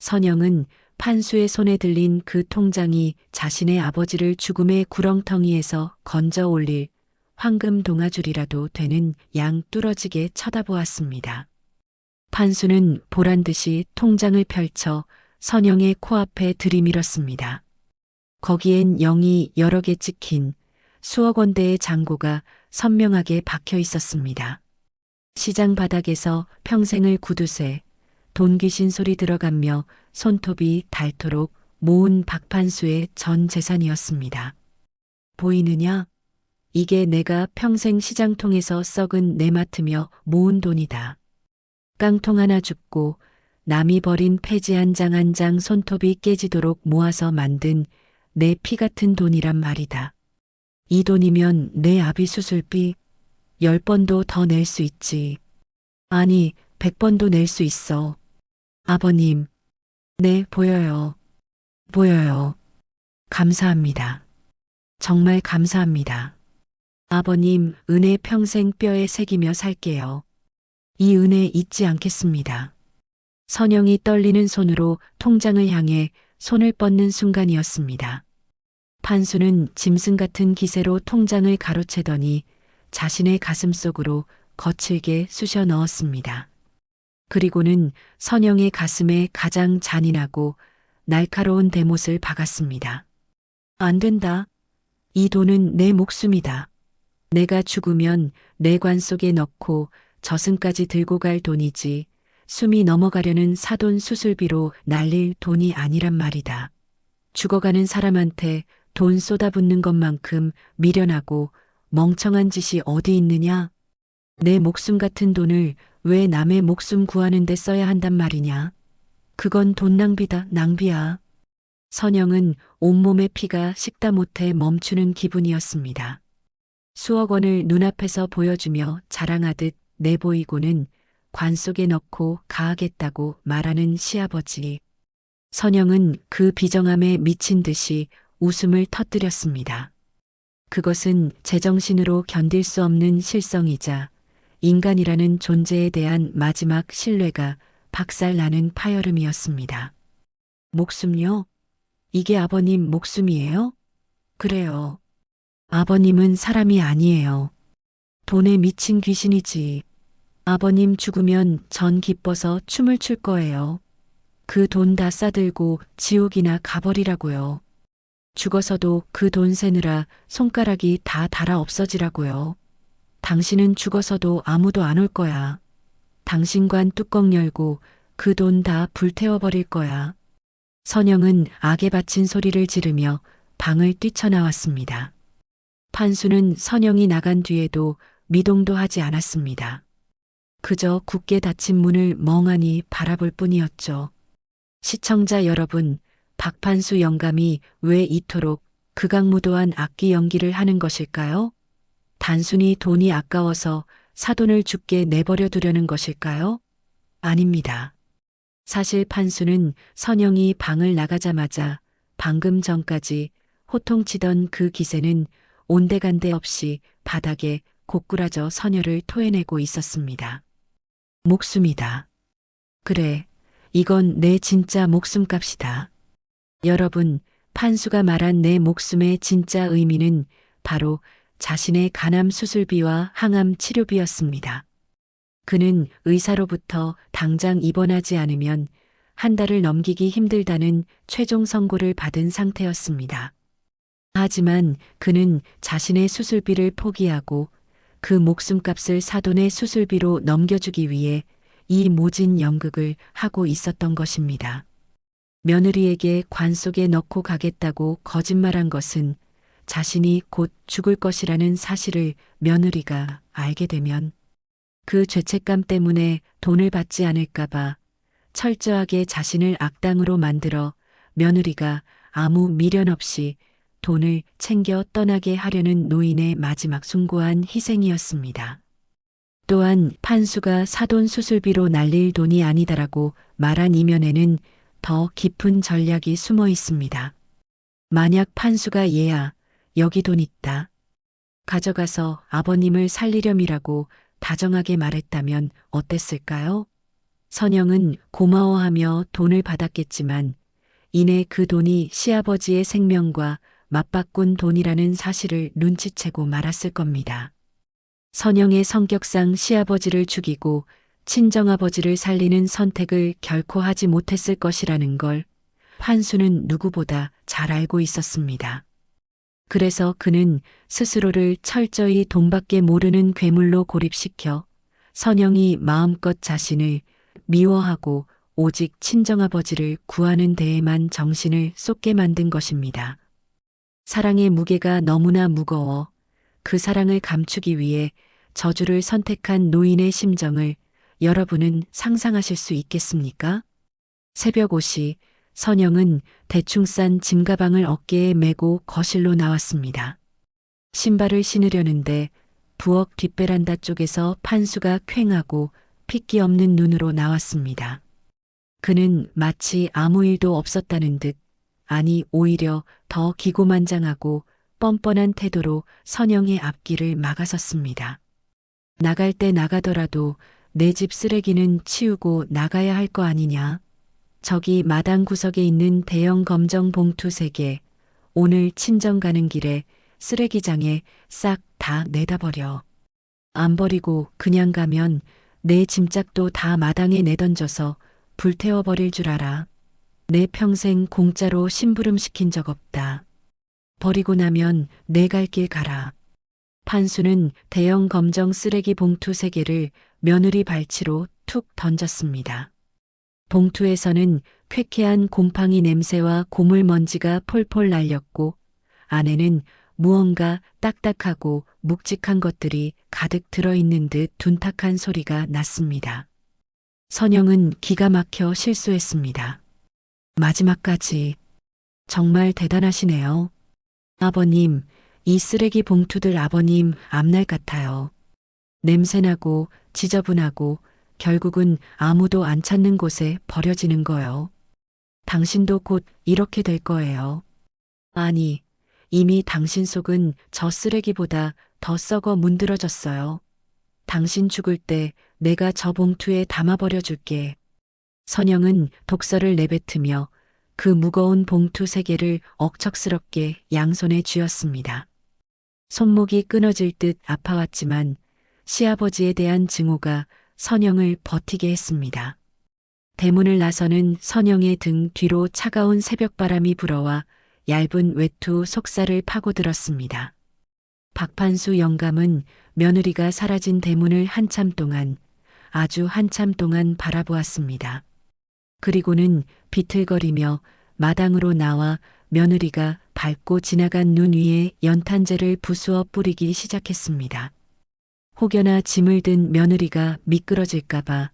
선영은 판수의 손에 들린 그 통장이 자신의 아버지를 죽음의 구렁텅이에서 건져 올릴 황금 동아줄이라도 되는 양 뚫어지게 쳐다보았습니다. 판수는 보란듯이 통장을 펼쳐 선영의 코앞에 들이밀었습니다. 거기엔 0이 여러 개 찍힌 수억 원대의 잔고가 선명하게 박혀 있었습니다. 시장 바닥에서 평생을 구두쇠, 돈 귀신 소리 들어가며 손톱이 닳도록 모은 박판수의 전 재산이었습니다. 보이느냐? 이게 내가 평생 시장통에서 썩은 내 맡으며 모은 돈이다. 깡통 하나 줍고 남이 버린 폐지 한 장 한 장 손톱이 깨지도록 모아서 만든 내 피 같은 돈이란 말이다. 이 돈이면 내 아비 수술비 10번도 더 낼 수 있지. 아니, 100번도 낼 수 있어. 아버님, 네, 보여요. 보여요. 감사합니다. 정말 감사합니다. 아버님, 은혜 평생 뼈에 새기며 살게요. 이 은혜 잊지 않겠습니다. 선영이 떨리는 손으로 통장을 향해 손을 뻗는 순간이었습니다. 판수는 짐승 같은 기세로 통장을 가로채더니 자신의 가슴 속으로 거칠게 쑤셔 넣었습니다. 그리고는 선영의 가슴에 가장 잔인하고 날카로운 대못을 박았습니다. 안 된다. 이 돈은 내 목숨이다. 내가 죽으면 내 관 속에 넣고 저승까지 들고 갈 돈이지 숨이 넘어가려는 사돈 수술비로 날릴 돈이 아니란 말이다. 죽어가는 사람한테 돈 쏟아붓는 것만큼 미련하고 멍청한 짓이 어디 있느냐? 내 목숨 같은 돈을 왜 남의 목숨 구하는 데 써야 한단 말이냐? 그건 돈 낭비다, 낭비야. 선영은 온몸의 피가 식다 못해 멈추는 기분이었습니다. 수억 원을 눈앞에서 보여주며 자랑하듯 내보이고는 관 속에 넣고 가하겠다고 말하는 시아버지. 선영은 그 비정함에 미친 듯이 웃음을 터뜨렸습니다. 그것은 제정신으로 견딜 수 없는 실성이자 인간이라는 존재에 대한 마지막 신뢰가 박살나는 파열음이었습니다. 목숨요? 이게 아버님 목숨이에요? 그래요. 아버님은 사람이 아니에요. 돈에 미친 귀신이지. 아버님 죽으면 전 기뻐서 춤을 출 거예요. 그 돈 다 싸들고 지옥이나 가버리라고요. 죽어서도 그 돈 세느라 손가락이 다 닳아 없어지라고요. 당신은 죽어서도 아무도 안 올 거야. 당신 관 뚜껑 열고 그 돈 다 불태워버릴 거야. 선영은 악에 바친 소리를 지르며 방을 뛰쳐나왔습니다. 판수는 선영이 나간 뒤에도 미동도 하지 않았습니다. 그저 굳게 닫힌 문을 멍하니 바라볼 뿐이었죠. 시청자 여러분, 박판수 영감이 왜 이토록 극악무도한 악기 연기를 하는 것일까요? 단순히 돈이 아까워서 사돈을 죽게 내버려 두려는 것일까요? 아닙니다. 사실 판수는 선영이 방을 나가자마자 방금 전까지 호통치던 그 기세는 온데간데 없이 바닥에 고꾸라져 선녀를 토해내고 있었습니다. 목숨이다. 그래, 이건 내 진짜 목숨값이다. 여러분, 판수가 말한 내 목숨의 진짜 의미는 바로 자신의 간암 수술비와 항암 치료비였습니다. 그는 의사로부터 당장 입원하지 않으면 한 달을 넘기기 힘들다는 최종 선고를 받은 상태였습니다. 하지만 그는 자신의 수술비를 포기하고 그 목숨값을 사돈의 수술비로 넘겨주기 위해 이 모진 연극을 하고 있었던 것입니다. 며느리에게 관 속에 넣고 가겠다고 거짓말한 것은 자신이 곧 죽을 것이라는 사실을 며느리가 알게 되면 그 죄책감 때문에 돈을 받지 않을까봐 철저하게 자신을 악당으로 만들어 며느리가 아무 미련 없이 돈을 챙겨 떠나게 하려는 노인의 마지막 숭고한 희생이었습니다. 또한 판수가 사돈 수술비로 날릴 돈이 아니다라고 말한 이면에는 더 깊은 전략이 숨어 있습니다. 만약 판수가 얘야, 여기 돈 있다. 가져가서 아버님을 살리렴이라고 다정하게 말했다면 어땠을까요? 선영은 고마워하며 돈을 받았겠지만 이내 그 돈이 시아버지의 생명과 맞바꾼 돈이라는 사실을 눈치채고 말았을 겁니다. 선영의 성격상 시아버지를 죽이고 친정아버지를 살리는 선택을 결코 하지 못했을 것이라는 걸 판수는 누구보다 잘 알고 있었습니다. 그래서 그는 스스로를 철저히 돈밖에 모르는 괴물로 고립시켜 선영이 마음껏 자신을 미워하고 오직 친정아버지를 구하는 데에만 정신을 쏟게 만든 것입니다. 사랑의 무게가 너무나 무거워 그 사랑을 감추기 위해 저주를 선택한 노인의 심정을 여러분은 상상하실 수 있겠습니까? 새벽 5시 선영은 대충 싼 짐가방을 어깨에 메고 거실로 나왔습니다. 신발을 신으려는데 부엌 뒷베란다 쪽에서 판수가 퀭하고 핏기 없는 눈으로 나왔습니다. 그는 마치 아무 일도 없었다는 듯, 아니 오히려 더 기고만장하고 뻔뻔한 태도로 선영의 앞길을 막아섰습니다. 나갈 때 나가더라도 내 집 쓰레기는 치우고 나가야 할 거 아니냐. 저기 마당 구석에 있는 대형 검정 봉투 3개, 오늘 친정 가는 길에 쓰레기장에 싹 다 내다 버려. 안 버리고 그냥 가면 내 짐짝도 다 마당에 내던져서 불태워 버릴 줄 알아. 내 평생 공짜로 심부름 시킨 적 없다. 버리고 나면 내 갈 길 가라. 판수는 대형 검정 쓰레기 봉투 3개를 며느리 발치로 툭 던졌습니다. 봉투에서는 쾌쾌한 곰팡이 냄새와 고물먼지가 폴폴 날렸고 안에는 무언가 딱딱하고 묵직한 것들이 가득 들어있는 듯 둔탁한 소리가 났습니다. 선영은 기가 막혀 실수했습니다. 마지막까지 정말 대단하시네요. 아버님, 이 쓰레기 봉투들 아버님 앞날 같아요. 냄새나고 지저분하고 결국은 아무도 안 찾는 곳에 버려지는 거요. 당신도 곧 이렇게 될 거예요. 아니, 이미 당신 속은 저 쓰레기보다 더 썩어 문드러졌어요. 당신 죽을 때 내가 저 봉투에 담아버려 줄게. 선영은 독서를 내뱉으며 그 무거운 봉투 3개를 억척스럽게 양손에 쥐었습니다. 손목이 끊어질 듯 아파왔지만 시아버지에 대한 증오가 선영을 버티게 했습니다. 대문을 나서는 선영의 등 뒤로 차가운 새벽바람이 불어와 얇은 외투 속살을 파고들었습니다. 박판수 영감은 며느리가 사라진 대문을 한참 동안, 아주 한참 동안 바라보았습니다. 그리고는 비틀거리며 마당으로 나와 며느리가 밟고 지나간 눈 위에 연탄재를 부수어 뿌리기 시작했습니다. 혹여나 짐을 든 며느리가 미끄러질까봐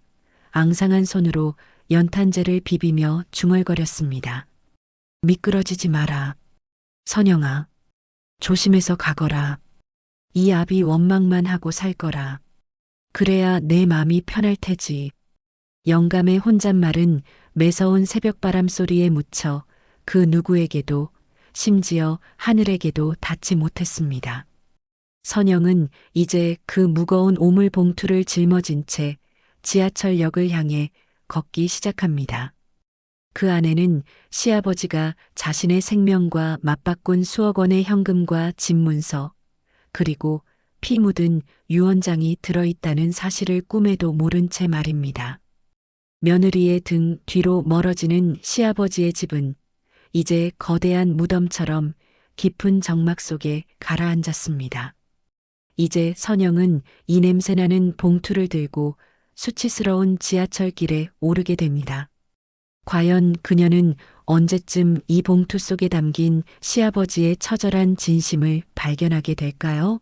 앙상한 손으로 연탄재를 비비며 중얼거렸습니다. 미끄러지지 마라. 선영아, 조심해서 가거라. 이 아비 원망만 하고 살 거라. 그래야 내 맘이 편할 테지. 영감의 혼잣말은 매서운 새벽바람 소리에 묻혀 그 누구에게도 심지어 하늘에게도 닿지 못했습니다. 선영은 이제 그 무거운 오물 봉투를 짊어진 채 지하철역을 향해 걷기 시작합니다. 그 안에는 시아버지가 자신의 생명과 맞바꾼 수억 원의 현금과 집문서, 그리고 피 묻은 유언장이 들어있다는 사실을 꿈에도 모른 채 말입니다. 며느리의 등 뒤로 멀어지는 시아버지의 집은 이제 거대한 무덤처럼 깊은 정막 속에 가라앉았습니다. 이제 선영은 이 냄새나는 봉투를 들고 수치스러운 지하철길에 오르게 됩니다. 과연 그녀는 언제쯤 이 봉투 속에 담긴 시아버지의 처절한 진심을 발견하게 될까요?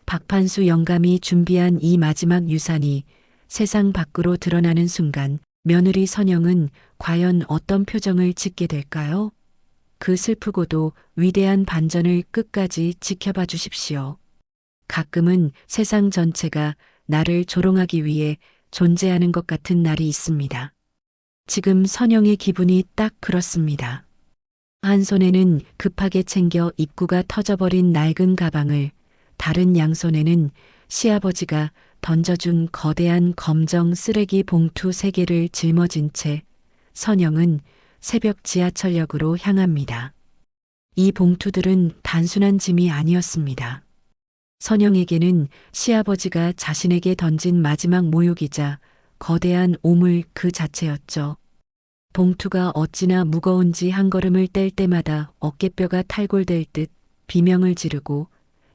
박판수 영감이 준비한 이 마지막 유산이 세상 밖으로 드러나는 순간 며느리 선영은 과연 어떤 표정을 짓게 될까요? 그 슬프고도 위대한 반전을 끝까지 지켜봐 주십시오. 가끔은 세상 전체가 나를 조롱하기 위해 존재하는 것 같은 날이 있습니다. 지금 선영의 기분이 딱 그렇습니다. 한 손에는 급하게 챙겨 입구가 터져버린 낡은 가방을, 다른 양손에는 시아버지가 던져준 거대한 검정 쓰레기 봉투 3개를 짊어진 채 선영은 새벽 지하철역으로 향합니다. 이 봉투들은 단순한 짐이 아니었습니다. 선영에게는 시아버지가 자신에게 던진 마지막 모욕이자 거대한 오물 그 자체였죠. 봉투가 어찌나 무거운지 한 걸음을 뗄 때마다 어깨뼈가 탈골될 듯 비명을 지르고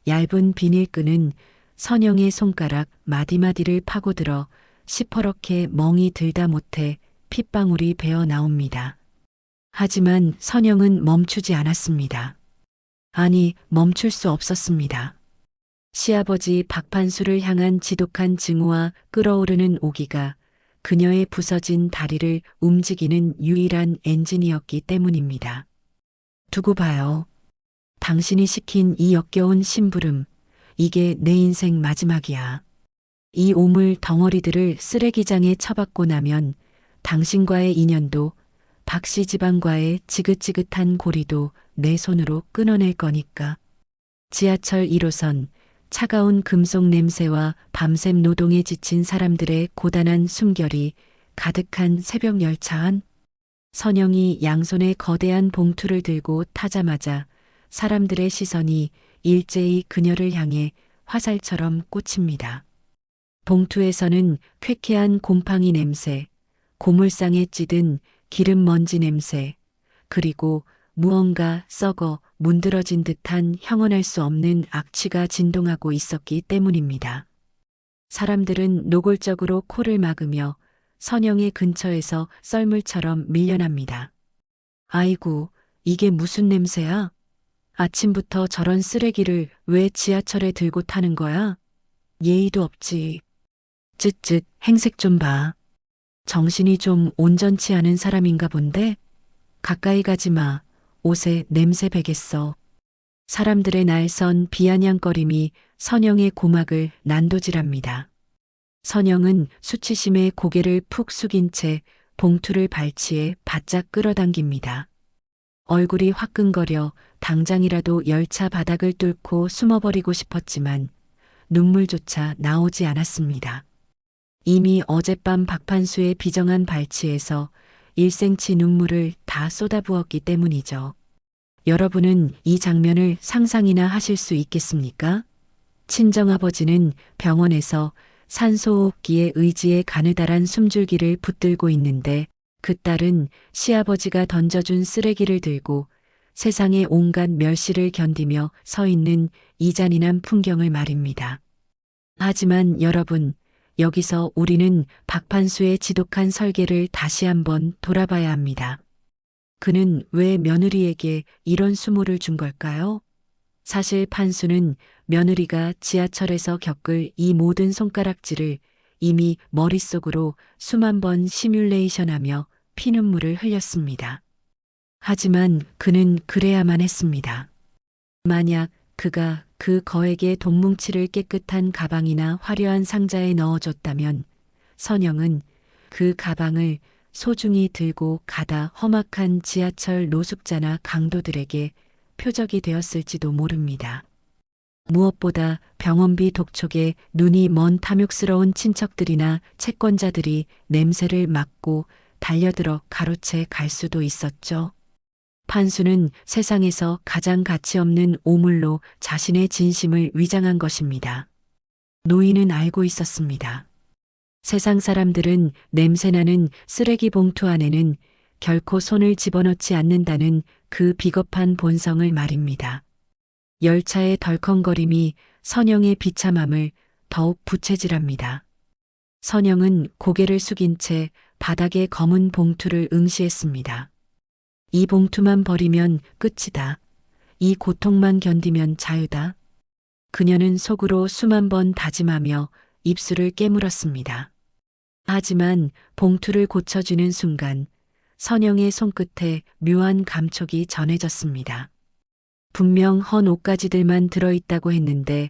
얇은 비닐끈은 선영의 손가락 마디마디를 파고들어 시퍼렇게 멍이 들다 못해 핏방울이 배어 나옵니다. 하지만 선영은 멈추지 않았습니다. 아니, 멈출 수 없었습니다. 시아버지 박판수를 향한 지독한 증오와 끓어오르는 오기가 그녀의 부서진 다리를 움직이는 유일한 엔진이었기 때문입니다. 두고 봐요. 당신이 시킨 이 역겨운 심부름, 이게 내 인생 마지막이야. 이 오물 덩어리들을 쓰레기장에 처박고 나면 당신과의 인연도 박씨 집안과의 지긋지긋한 고리도 내 손으로 끊어낼 거니까. 지하철 1호선, 차가운 금속 냄새와 밤샘 노동에 지친 사람들의 고단한 숨결이 가득한 새벽 열차 안, 선영이 양손에 거대한 봉투를 들고 타자마자 사람들의 시선이 일제히 그녀를 향해 화살처럼 꽂힙니다. 봉투에서는 쾌쾌한 곰팡이 냄새, 고물상에 찌든 기름 먼지 냄새, 그리고 무언가 썩어 문드러진 듯한 형언할 수 없는 악취가 진동하고 있었기 때문입니다. 사람들은 노골적으로 코를 막으며 선영의 근처에서 썰물처럼 밀려납니다. 아이고, 이게 무슨 냄새야? 아침부터 저런 쓰레기를 왜 지하철에 들고 타는 거야? 예의도 없지. 쯧쯧, 행색 좀 봐. 정신이 좀 온전치 않은 사람인가 본데? 가까이 가지 마. 옷에 냄새 배겠어. 사람들의 날선 비아냥거림이 선영의 고막을 난도질합니다. 선영은 수치심에 고개를 푹 숙인 채 봉투를 발치에 바짝 끌어당깁니다. 얼굴이 화끈거려 당장이라도 열차 바닥을 뚫고 숨어버리고 싶었지만 눈물조차 나오지 않았습니다. 이미 어젯밤 박판수의 비정한 발치에서 1cm 눈물을 다 쏟아부었기 때문이죠. 여러분은 이 장면을 상상이나 하실 수 있겠습니까? 친정아버지는 병원에서 산소호흡기의 의지에 가느다란 숨줄기를 붙들고 있는데 그 딸은 시아버지가 던져준 쓰레기를 들고 세상의 온갖 멸시를 견디며 서 있는 이 잔인한 풍경을 말입니다. 하지만 여러분, 여기서 우리는 박판수의 지독한 설계를 다시 한번 돌아봐야 합니다. 그는 왜 며느리에게 이런 수모를 준 걸까요? 사실 판수는 며느리가 지하철에서 겪을 이 모든 손가락질을 이미 머릿속으로 수만 번 시뮬레이션하며 피눈물을 흘렸습니다. 하지만 그는 그래야만 했습니다. 만약 그가 그 거액의 돈뭉치를 깨끗한 가방이나 화려한 상자에 넣어줬다면 선영은 그 가방을 소중히 들고 가다 험악한 지하철 노숙자나 강도들에게 표적이 되었을지도 모릅니다. 무엇보다 병원비 독촉에 눈이 먼 탐욕스러운 친척들이나 채권자들이 냄새를 맡고 달려들어 가로채 갈 수도 있었죠. 판수는 세상에서 가장 가치 없는 오물로 자신의 진심을 위장한 것입니다. 노인은 알고 있었습니다. 세상 사람들은 냄새나는 쓰레기 봉투 안에는 결코 손을 집어넣지 않는다는 그 비겁한 본성을 말입니다. 열차의 덜컹거림이 선영의 비참함을 더욱 부채질합니다. 선영은 고개를 숙인 채 바닥에 검은 봉투를 응시했습니다. 이 봉투만 버리면 끝이다. 이 고통만 견디면 자유다. 그녀는 속으로 수만 번 다짐하며 입술을 깨물었습니다. 하지만 봉투를 고쳐주는 순간 선영의 손끝에 묘한 감촉이 전해졌습니다. 분명 헌 옷가지들만 들어있다고 했는데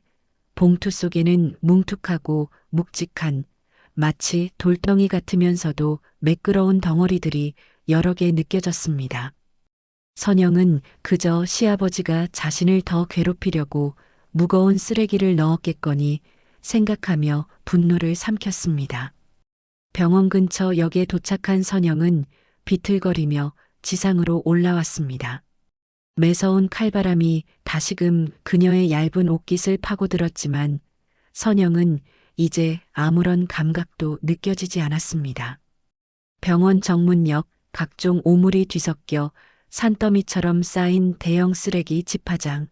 봉투 속에는 뭉툭하고 묵직한 마치 돌덩이 같으면서도 매끄러운 덩어리들이 여러 개 느껴졌습니다. 선영은 그저 시아버지가 자신을 더 괴롭히려고 무거운 쓰레기를 넣었겠거니 생각하며 분노를 삼켰습니다. 병원 근처 역에 도착한 선영은 비틀거리며 지상으로 올라왔습니다. 매서운 칼바람이 다시금 그녀의 얇은 옷깃을 파고들었지만 선영은 이제 아무런 감각도 느껴지지 않았습니다. 병원 정문역 각종 오물이 뒤섞여 산더미처럼 쌓인 대형 쓰레기 집화장.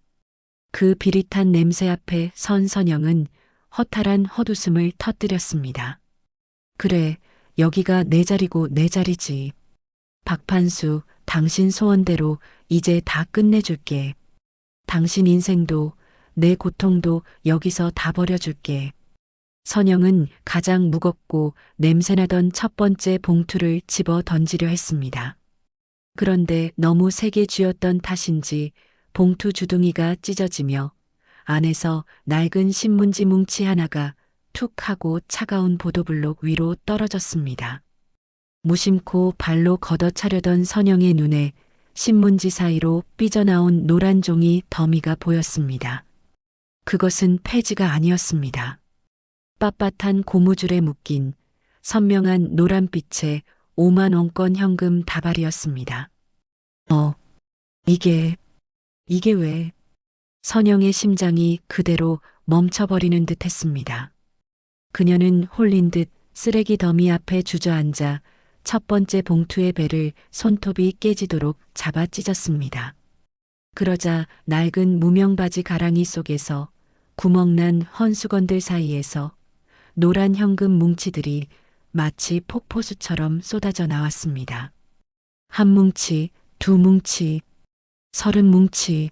그 비릿한 냄새 앞에 선 선영은 허탈한 헛웃음을 터뜨렸습니다. 그래, 여기가 내 자리고 내 자리지. 박판수, 당신 소원대로 이제 다 끝내줄게. 당신 인생도 내 고통도 여기서 다 버려줄게. 선영은 가장 무겁고 냄새나던 첫 번째 봉투를 집어 던지려 했습니다. 그런데 너무 세게 쥐었던 탓인지 봉투 주둥이가 찢어지며 안에서 낡은 신문지 뭉치 하나가 툭 하고 차가운 보도블록 위로 떨어졌습니다. 무심코 발로 걷어차려던 선영의 눈에 신문지 사이로 삐져나온 노란 종이 더미가 보였습니다. 그것은 폐지가 아니었습니다. 빳빳한 고무줄에 묶인 선명한 노란빛의 5만 원권 현금 다발이었습니다. 이게 왜? 선영의 심장이 그대로 멈춰버리는 듯 했습니다. 그녀는 홀린 듯 쓰레기 더미 앞에 주저앉아 첫 번째 봉투의 배를 손톱이 깨지도록 잡아 찢었습니다. 그러자 낡은 무명바지 가랑이 속에서 구멍난 헌수건들 사이에서 노란 현금 뭉치들이 마치 폭포수처럼 쏟아져 나왔습니다. 한 뭉치, 두 뭉치, 30뭉치,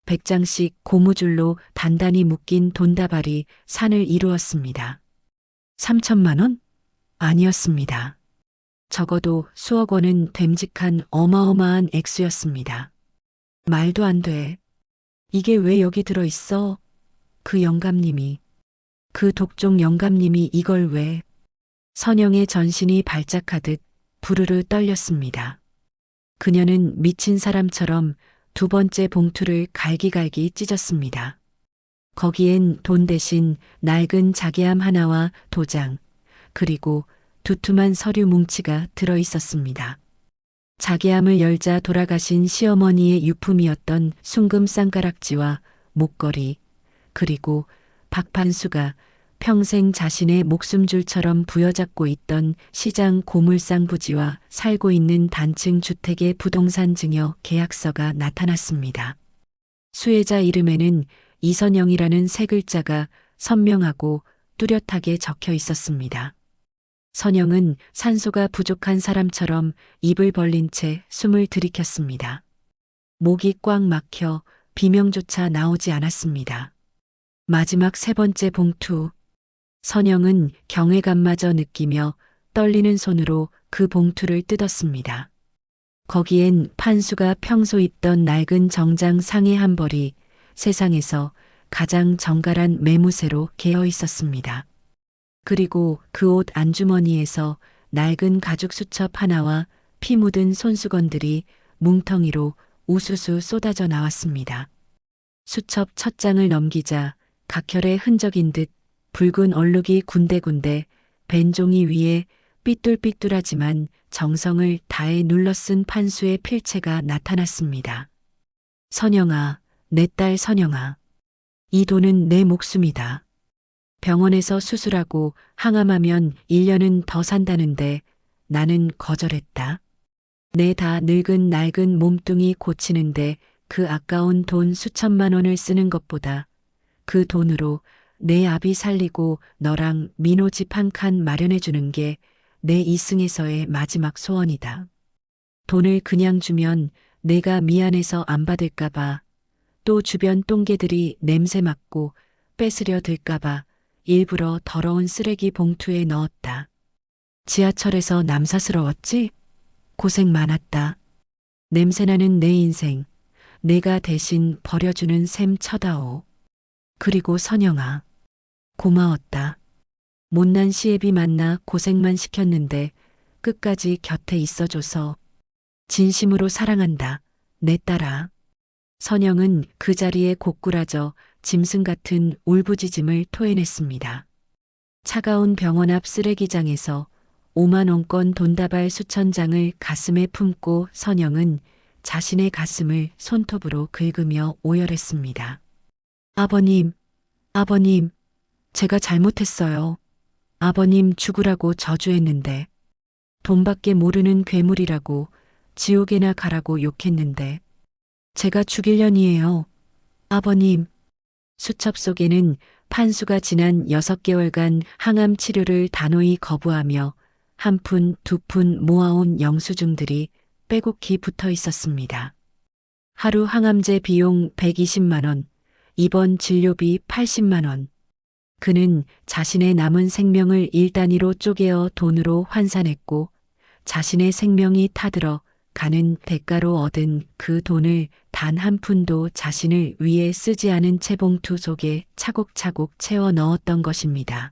100장씩 고무줄로 단단히 묶인 돈다발이 산을 이루었습니다. 3천만 원? 아니었습니다. 적어도 수억 원은 됨직한 어마어마한 액수였습니다. 말도 안 돼. 이게 왜 여기 들어있어? 그 영감님이, 그 독종 영감님이 이걸 왜? 선영의 전신이 발작하듯 부르르 떨렸습니다. 그녀는 미친 사람처럼 두 번째 봉투를 갈기갈기 찢었습니다. 거기엔 돈 대신 낡은 자개함 하나와 도장, 그리고 두툼한 서류 뭉치가 들어 있었습니다. 자개함을 열자 돌아가신 시어머니의 유품이었던 순금 쌍가락지와 목걸이, 그리고 박판수가 평생 자신의 목숨줄처럼 부여잡고 있던 시장 고물상 부지와 살고 있는 단층 주택의 부동산 증여 계약서가 나타났습니다. 수혜자 이름에는 이선영이라는 세 글자가 선명하고 뚜렷하게 적혀 있었습니다. 선영은 산소가 부족한 사람처럼 입을 벌린 채 숨을 들이켰습니다. 목이 꽉 막혀 비명조차 나오지 않았습니다. 마지막 세 번째 봉투. 선영은 경외감마저 느끼며 떨리는 손으로 그 봉투를 뜯었습니다. 거기엔 판수가 평소 입던 낡은 정장 상의 한 벌이 세상에서 가장 정갈한 매무새로 개어 있었습니다. 그리고 그 옷 안주머니에서 낡은 가죽 수첩 하나와 피 묻은 손수건들이 뭉텅이로 우수수 쏟아져 나왔습니다. 수첩 첫 장을 넘기자 각혈의 흔적인 듯 붉은 얼룩이 군데군데 벤 종이 위에 삐뚤삐뚤하지만 정성을 다해 눌러쓴 판수의 필체가 나타났습니다. 선영아, 내 딸 선영아. 이 돈은 내 목숨이다. 병원에서 수술하고 항암하면 1년은 더 산다는데 나는 거절했다. 내 다 늙은 낡은 몸뚱이 고치는데 그 아까운 돈 수천만 원을 쓰는 것보다 그 돈으로 내 아비 살리고 너랑 민호 집 한 칸 마련해 주는 게 내 이승에서의 마지막 소원이다. 돈을 그냥 주면 내가 미안해서 안 받을까봐, 또 주변 똥개들이 냄새 맡고 뺏으려 들까봐 일부러 더러운 쓰레기 봉투에 넣었다. 지하철에서 남사스러웠지? 고생 많았다. 냄새나는 내 인생, 내가 대신 버려주는 셈 쳐다오. 그리고 선영아. 고마웠다. 못난 시애비 만나 고생만 시켰는데 끝까지 곁에 있어줘서 진심으로 사랑한다. 내 딸아. 선영은 그 자리에 고꾸라져 짐승 같은 울부짖음을 토해냈습니다. 차가운 병원 앞 쓰레기장에서 5만 원권 돈다발 수천 장을 가슴에 품고 선영은 자신의 가슴을 손톱으로 긁으며 오열했습니다. 아버님, 아버님, 제가 잘못했어요. 아버님 죽으라고 저주했는데, 돈밖에 모르는 괴물이라고 지옥에나 가라고 욕했는데, 제가 죽일년이에요. 아버님. 수첩 속에는 판수가 지난 6개월간 항암 치료를 단호히 거부하며 한 푼, 두 푼 모아온 영수증들이 빼곡히 붙어 있었습니다. 하루 항암제 비용 120만 원, 입원 진료비 80만 원. 그는 자신의 남은 생명을 일 단위로 쪼개어 돈으로 환산했고 자신의 생명이 타들어 가는 대가로 얻은 그 돈을 단 한 푼도 자신을 위해 쓰지 않은 채봉투 속에 차곡차곡 채워 넣었던 것입니다.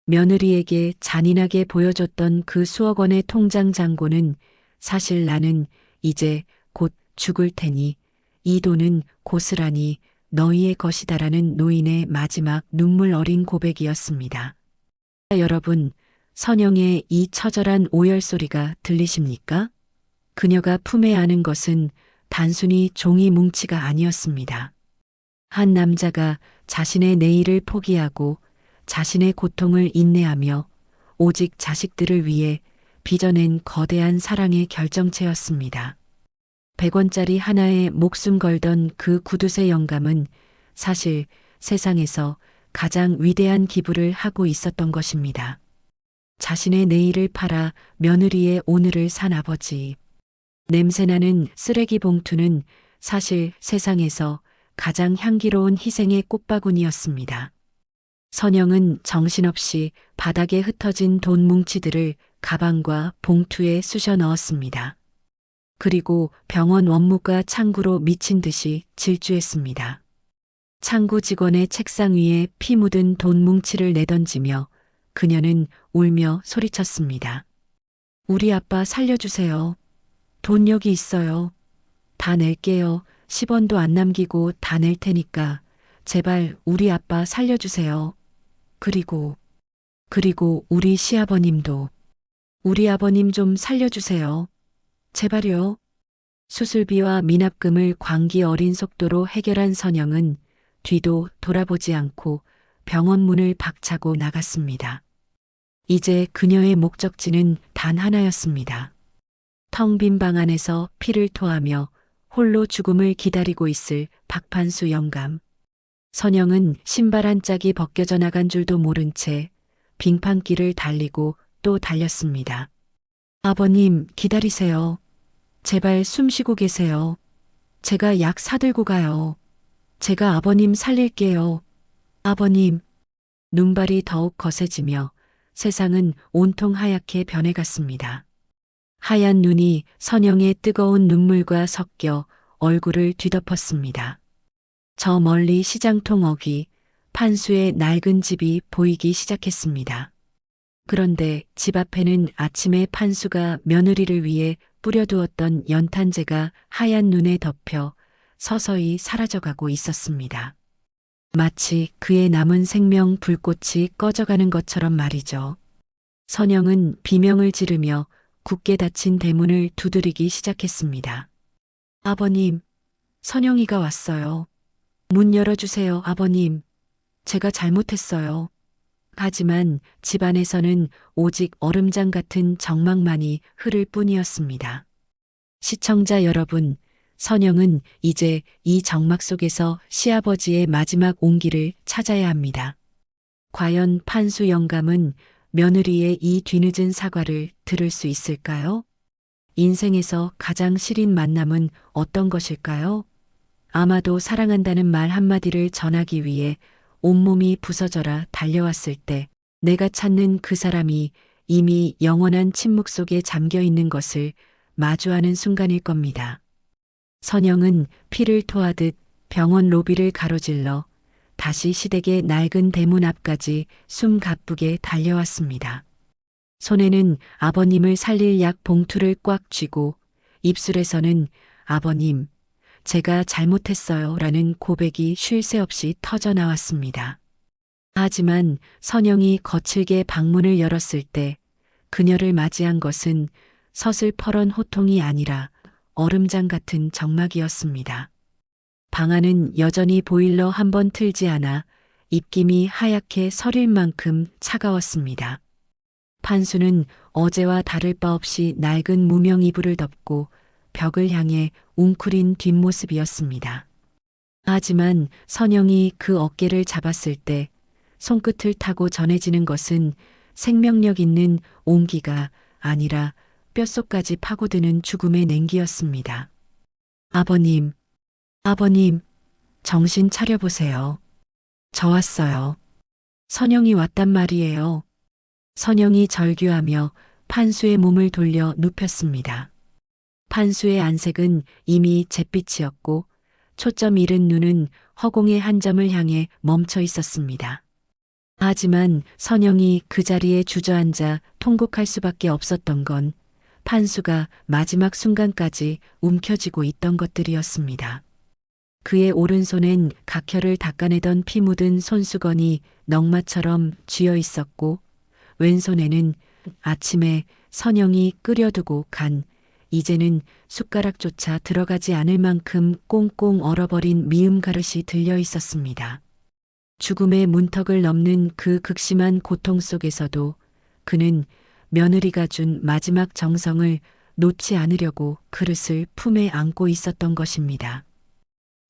며느리에게 잔인하게 보여줬던 그 수억 원의 통장 잔고는 사실 나는 이제 곧 죽을 테니 이 돈은 고스란히 너희의 것이다라는 노인의 마지막 눈물 어린 고백이었습니다. 여러분, 선영의 이 처절한 오열 소리가 들리십니까? 그녀가 품에 안은 것은 단순히 종이 뭉치가 아니었습니다. 한 남자가 자신의 내일을 포기하고 자신의 고통을 인내하며 오직 자식들을 위해 빚어낸 거대한 사랑의 결정체였습니다. 100원짜리 하나에 목숨 걸던 그 구두쇠 영감은 사실 세상에서 가장 위대한 기부를 하고 있었던 것입니다. 자신의 내일을 팔아 며느리의 오늘을 산 아버지. 냄새나는 쓰레기 봉투는 사실 세상에서 가장 향기로운 희생의 꽃바구니였습니다. 선영은 정신없이 바닥에 흩어진 돈 뭉치들을 가방과 봉투에 쑤셔 넣었습니다. 그리고 병원 원무과 창구로 미친 듯이 질주했습니다. 창구 직원의 책상 위에 피 묻은 돈 뭉치를 내던지며 그녀는 울며 소리쳤습니다. 우리 아빠 살려주세요. 돈 여기 있어요. 다 낼게요. 10원도 안 남기고 다 낼 테니까 제발 우리 아빠 살려주세요. 그리고 우리 시아버님도 우리 아버님 좀 살려주세요. 제발요. 수술비와 미납금을 광기 어린 속도로 해결한 선영은 뒤도 돌아보지 않고 병원 문을 박차고 나갔습니다. 이제 그녀의 목적지는 단 하나였습니다. 텅 빈 방 안에서 피를 토하며 홀로 죽음을 기다리고 있을 박판수 영감. 선영은 신발 한 짝이 벗겨져 나간 줄도 모른 채 빙판길을 달리고 또 달렸습니다. 아버님, 기다리세요. 제발 숨 쉬고 계세요. 제가 약 사들고 가요. 제가 아버님 살릴게요. 아버님. 눈발이 더욱 거세지며 세상은 온통 하얗게 변해갔습니다. 하얀 눈이 선영의 뜨거운 눈물과 섞여 얼굴을 뒤덮었습니다. 저 멀리 시장통 어귀, 판수의 낡은 집이 보이기 시작했습니다. 그런데 집 앞에는 아침에 판수가 며느리를 위해 뿌려두었던 연탄재가 하얀 눈에 덮여 서서히 사라져가고 있었습니다. 마치 그의 남은 생명 불꽃이 꺼져가는 것처럼 말이죠. 선영은 비명을 지르며 굳게 닫힌 대문을 두드리기 시작했습니다. 아버님, 선영이가 왔어요. 문 열어주세요, 아버님. 제가 잘못했어요. 하지만 집안에서는 오직 얼음장 같은 정막만이 흐를 뿐이었습니다. 시청자 여러분, 선영은 이제 이 정막 속에서 시아버지의 마지막 온기를 찾아야 합니다. 과연 판수 영감은 며느리의 이 뒤늦은 사과를 들을 수 있을까요? 인생에서 가장 시린 만남은 어떤 것일까요? 아마도 사랑한다는 말 한마디를 전하기 위해 온몸이 부서져라 달려왔을 때 내가 찾는 그 사람이 이미 영원한 침묵 속에 잠겨 있는 것을 마주하는 순간일 겁니다. 선영은 피를 토하듯 병원 로비를 가로질러 다시 시댁의 낡은 대문 앞까지 숨 가쁘게 달려왔습니다. 손에는 아버님을 살릴 약 봉투를 꽉 쥐고 입술에서는 아버님, 제가 잘못했어요 라는 고백이 쉴 새 없이 터져 나왔습니다. 하지만 선영이 거칠게 방문을 열었을 때 그녀를 맞이한 것은 서슬퍼런 호통이 아니라 얼음장 같은 적막이었습니다. 방 안은 여전히 보일러 한 번 틀지 않아 입김이 하얗게 서릴 만큼 차가웠습니다. 판수는 어제와 다를 바 없이 낡은 무명 이불을 덮고 벽을 향해 웅크린 뒷모습이었습니다. 하지만 선영이 그 어깨를 잡았을 때 손끝을 타고 전해지는 것은 생명력 있는 온기가 아니라 뼛속까지 파고드는 죽음의 냉기였습니다. 아버님, 아버님, 정신 차려보세요. 저 왔어요. 선영이 왔단 말이에요. 선영이 절규하며 판수의 몸을 돌려 눕혔습니다. 판수의 안색은 이미 잿빛이었고 초점 잃은 눈은 허공의 한 점을 향해 멈춰 있었습니다. 하지만 선영이 그 자리에 주저앉아 통곡할 수밖에 없었던 건 판수가 마지막 순간까지 움켜쥐고 있던 것들이었습니다. 그의 오른손엔 각혈을 닦아내던 피 묻은 손수건이 넝마처럼 쥐어 있었고 왼손에는 아침에 선영이 끓여두고 간 이제는 숟가락조차 들어가지 않을 만큼 꽁꽁 얼어버린 미음 가릇이 들려 있었습니다. 죽음의 문턱을 넘는 그 극심한 고통 속에서도 그는 며느리가 준 마지막 정성을 놓지 않으려고 그릇을 품에 안고 있었던 것입니다.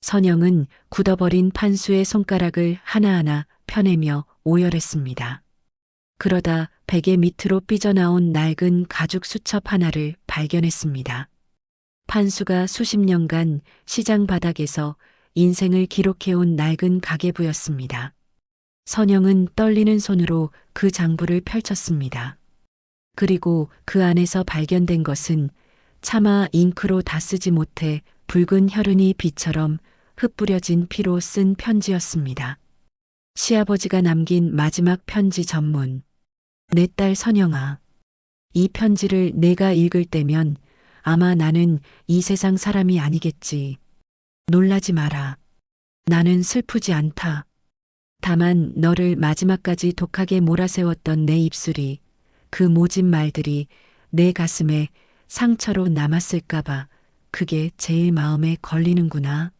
선영은 굳어버린 판수의 손가락을 하나하나 펴내며 오열했습니다. 그러다 베개 밑으로 삐져나온 낡은 가죽 수첩 하나를 발견했습니다. 판수가 수십 년간 시장 바닥에서 인생을 기록해온 낡은 가계부였습니다. 선영은 떨리는 손으로 그 장부를 펼쳤습니다. 그리고 그 안에서 발견된 것은 차마 잉크로 다 쓰지 못해 붉은 혈흔이 비처럼 흩뿌려진 피로 쓴 편지였습니다. 시아버지가 남긴 마지막 편지 전문. 내 딸 선영아, 이 편지를 내가 읽을 때면 아마 나는 이 세상 사람이 아니겠지. 놀라지 마라. 나는 슬프지 않다. 다만 너를 마지막까지 독하게 몰아세웠던 내 입술이 그 모진 말들이 내 가슴에 상처로 남았을까봐 그게 제일 마음에 걸리는구나.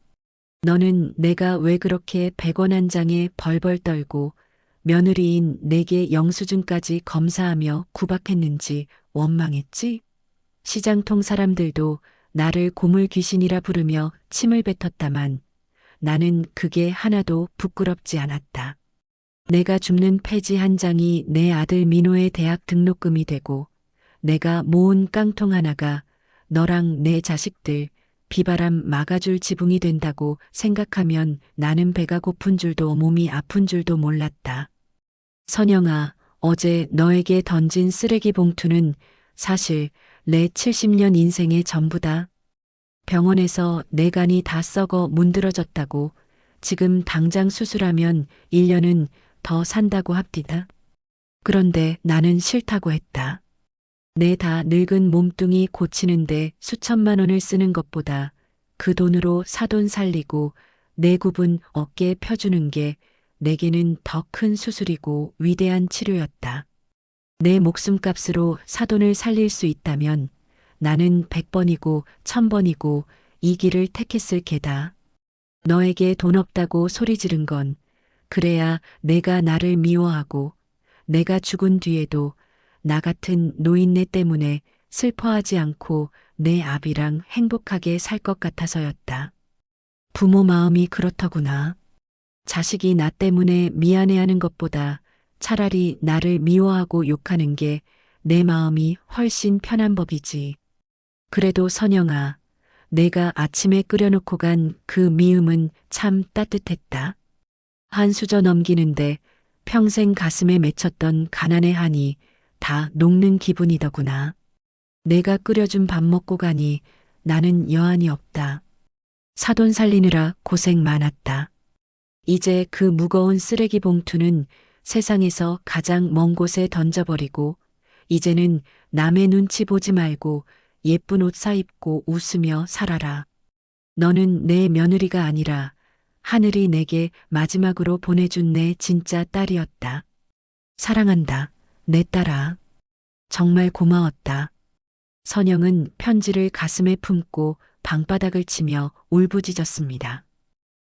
너는 내가 왜 그렇게 100원 한 장에 벌벌 떨고 며느리인 내게 영수증까지 검사하며 구박했는지 원망했지? 시장통 사람들도 나를 고물 귀신이라 부르며 침을 뱉었다만 나는 그게 하나도 부끄럽지 않았다. 내가 줍는 폐지 한 장이 내 아들 민호의 대학 등록금이 되고 내가 모은 깡통 하나가 너랑 내 자식들 비바람 막아줄 지붕이 된다고 생각하면 나는 배가 고픈 줄도 몸이 아픈 줄도 몰랐다. 선영아, 어제 너에게 던진 쓰레기 봉투는 사실 내 70년 인생의 전부다. 병원에서 내 간이 다 썩어 문드러졌다고 지금 당장 수술하면 1년은 더 산다고 합디다. 그런데 나는 싫다고 했다. 내 다 늙은 몸뚱이 고치는데 수천만 원을 쓰는 것보다 그 돈으로 사돈 살리고 내 굽은 어깨 펴주는 게 내게는 더 큰 수술이고 위대한 치료였다. 내 목숨값으로 사돈을 살릴 수 있다면 나는 100번이고 1000번이고 이 길을 택했을 게다. 너에게 돈 없다고 소리 지른 건 그래야 내가 나를 미워하고 내가 죽은 뒤에도 나 같은 노인네 때문에 슬퍼하지 않고 내 아비랑 행복하게 살 것 같아서였다. 부모 마음이 그렇더구나. 자식이 나 때문에 미안해하는 것보다 차라리 나를 미워하고 욕하는 게 내 마음이 훨씬 편한 법이지. 그래도 선영아, 내가 아침에 끓여놓고 간 그 미음은 참 따뜻했다. 한 수저 넘기는데 평생 가슴에 맺혔던 가난의 한이 다 녹는 기분이더구나. 내가 끓여준 밥 먹고 가니 나는 여한이 없다. 사돈 살리느라 고생 많았다. 이제 그 무거운 쓰레기 봉투는 세상에서 가장 먼 곳에 던져버리고 이제는 남의 눈치 보지 말고 예쁜 옷 사입고 웃으며 살아라. 너는 내 며느리가 아니라 하늘이 내게 마지막으로 보내준 내 진짜 딸이었다. 사랑한다. 내 딸아. 정말 고마웠다. 선영은 편지를 가슴에 품고 방바닥을 치며 울부짖었습니다.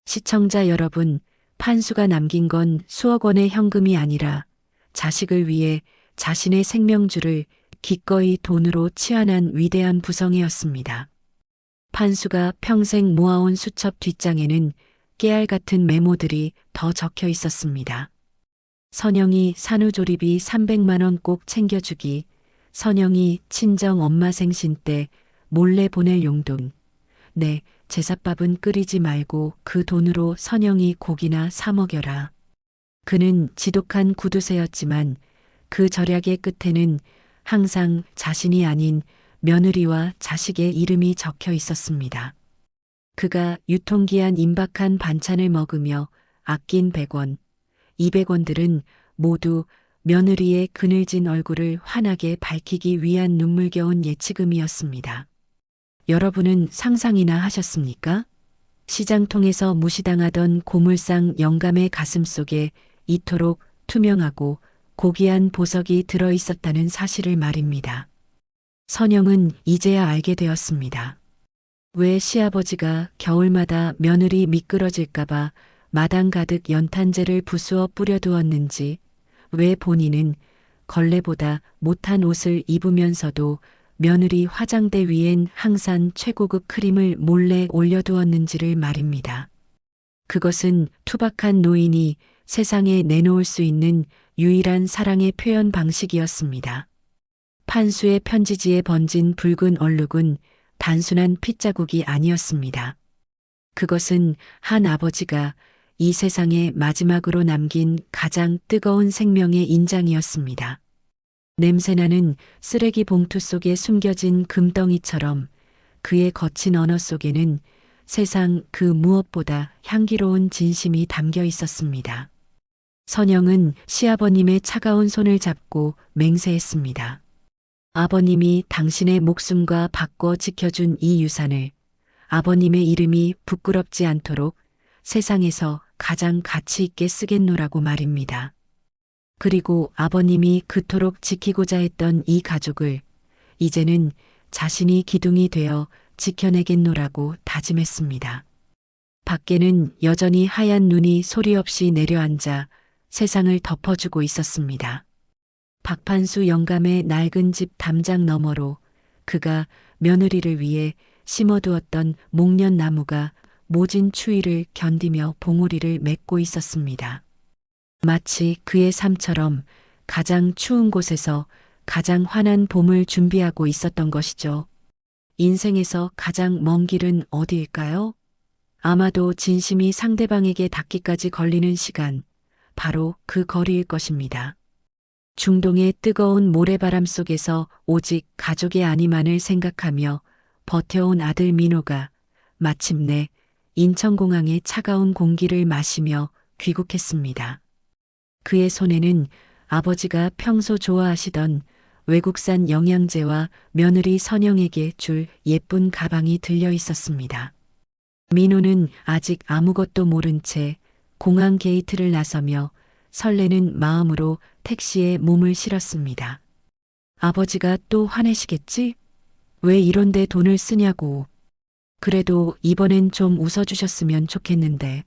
시청자 여러분, 판수가 남긴 건 수억 원의 현금이 아니라 자식을 위해 자신의 생명줄을 기꺼이 돈으로 치환한 위대한 부성이었습니다. 판수가 평생 모아온 수첩 뒷장에는 깨알 같은 메모들이 더 적혀 있었습니다. 선영이 산후조리비 300만 원 꼭 챙겨주기, 선영이 친정 엄마 생신 때 몰래 보낼 용돈, 네, 제삿밥은 끓이지 말고 그 돈으로 선영이 고기나 사 먹여라. 그는 지독한 구두쇠였지만 그 절약의 끝에는 항상 자신이 아닌 며느리와 자식의 이름이 적혀 있었습니다. 그가 유통기한 임박한 반찬을 먹으며 아낀 100원, 200원들은 모두 며느리의 그늘진 얼굴을 환하게 밝히기 위한 눈물겨운 예치금이었습니다. 여러분은 상상이나 하셨습니까? 시장통에서 무시당하던 고물상 영감의 가슴 속에 이토록 투명하고 고귀한 보석이 들어 있었다는 사실을 말입니다. 선영은 이제야 알게 되었습니다. 왜 시아버지가 겨울마다 며느리 미끄러질까봐 마당 가득 연탄재를 부수어 뿌려두었는지, 왜 본인은 걸레보다 못한 옷을 입으면서도 며느리 화장대 위엔 항상 최고급 크림을 몰래 올려두었는지를 말입니다. 그것은 투박한 노인이 세상에 내놓을 수 있는 유일한 사랑의 표현 방식이었습니다. 판수의 편지지에 번진 붉은 얼룩은 단순한 핏자국이 아니었습니다. 그것은 한 아버지가 이 세상에 마지막으로 남긴 가장 뜨거운 생명의 인장이었습니다. 냄새나는 쓰레기 봉투 속에 숨겨진 금덩이처럼 그의 거친 언어 속에는 세상 그 무엇보다 향기로운 진심이 담겨 있었습니다. 선영은 시아버님의 차가운 손을 잡고 맹세했습니다. 아버님이 당신의 목숨과 바꿔 지켜준 이 유산을 아버님의 이름이 부끄럽지 않도록 세상에서 가장 가치 있게 쓰겠노라고 말입니다. 그리고 아버님이 그토록 지키고자 했던 이 가족을 이제는 자신이 기둥이 되어 지켜내겠노라고 다짐했습니다. 밖에는 여전히 하얀 눈이 소리 없이 내려앉아 세상을 덮어주고 있었습니다. 박판수 영감의 낡은 집 담장 너머로 그가 며느리를 위해 심어두었던 목련나무가 모진 추위를 견디며 봉우리를 맺고 있었습니다. 마치 그의 삶처럼 가장 추운 곳에서 가장 환한 봄을 준비하고 있었던 것이죠. 인생에서 가장 먼 길은 어디일까요? 아마도 진심이 상대방에게 닿기까지 걸리는 시간, 바로 그 거리일 것입니다. 중동의 뜨거운 모래바람 속에서 오직 가족의 안위만을 생각하며 버텨온 아들 민호가 마침내 인천공항의 차가운 공기를 마시며 귀국했습니다. 그의 손에는 아버지가 평소 좋아하시던 외국산 영양제와 며느리 선영에게 줄 예쁜 가방이 들려 있었습니다. 민호는 아직 아무것도 모른 채 공항 게이트를 나서며 설레는 마음으로 택시에 몸을 실었습니다. 아버지가 또 화내시겠지? 왜 이런데 돈을 쓰냐고. 그래도 이번엔 좀 웃어주셨으면 좋겠는데.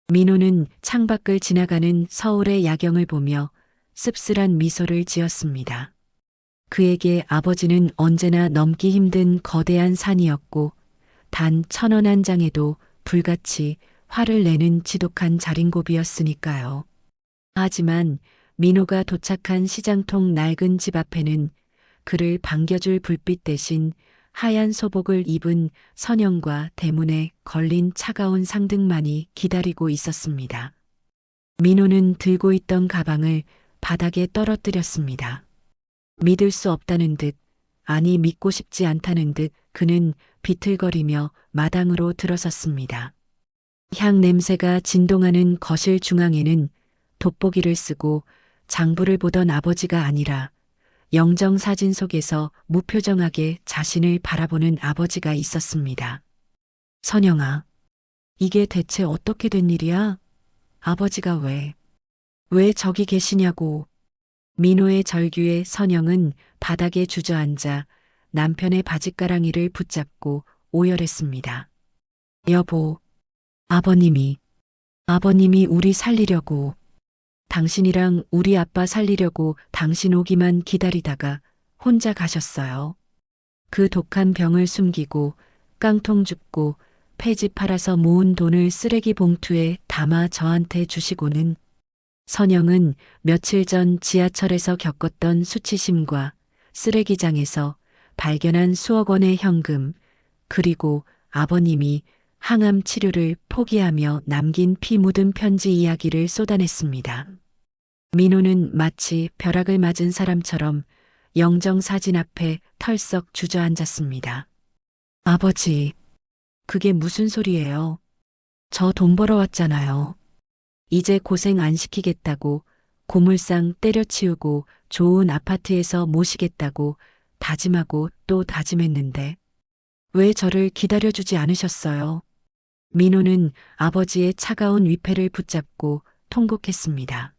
민호는 창밖을 지나가는 서울의 야경을 보며 씁쓸한 미소를 지었습니다. 그에게 아버지는 언제나 넘기 힘든 거대한 산이었고 단 1,000원 한 장에도 불같이 화를 내는 지독한 자린고비였으니까요. 하지만 민호가 도착한 시장통 낡은 집 앞에는 그를 반겨줄 불빛 대신 하얀 소복을 입은 선영과 대문에 걸린 차가운 상등만이 기다리고 있었습니다. 민호는 들고 있던 가방을 바닥에 떨어뜨렸습니다. 믿을 수 없다는 듯, 아니 믿고 싶지 않다는 듯 그는 비틀거리며 마당으로 들어섰습니다. 향 냄새가 진동하는 거실 중앙에는 돋보기를 쓰고 장부를 보던 아버지가 아니라 영정 사진 속에서 무표정하게 자신을 바라보는 아버지가 있었습니다. 선영아, 이게 대체 어떻게 된 일이야? 아버지가 왜 저기 계시냐고. 민호의 절규에 선영은 바닥에 주저앉아 남편의 바짓가랑이를 붙잡고 오열했습니다. 여보, 아버님이 우리 살리려고, 당신이랑 우리 아빠 살리려고 당신 오기만 기다리다가 혼자 가셨어요. 그 독한 병을 숨기고 깡통 줍고 폐지 팔아서 모은 돈을 쓰레기 봉투에 담아 저한테 주시고는. 선영은 며칠 전 지하철에서 겪었던 수치심과 쓰레기장에서 발견한 수억 원의 현금, 그리고 아버님이 항암 치료를 포기하며 남긴 피 묻은 편지 이야기를 쏟아냈습니다. 민호는 마치 벼락을 맞은 사람처럼 영정 사진 앞에 털썩 주저앉았습니다. 아버지, 그게 무슨 소리예요? 저 돈 벌어 왔잖아요. 이제 고생 안 시키겠다고, 고물상 때려치우고 좋은 아파트에서 모시겠다고 다짐하고 또 다짐했는데 왜 저를 기다려주지 않으셨어요? 민호는 아버지의 차가운 위패를 붙잡고 통곡했습니다.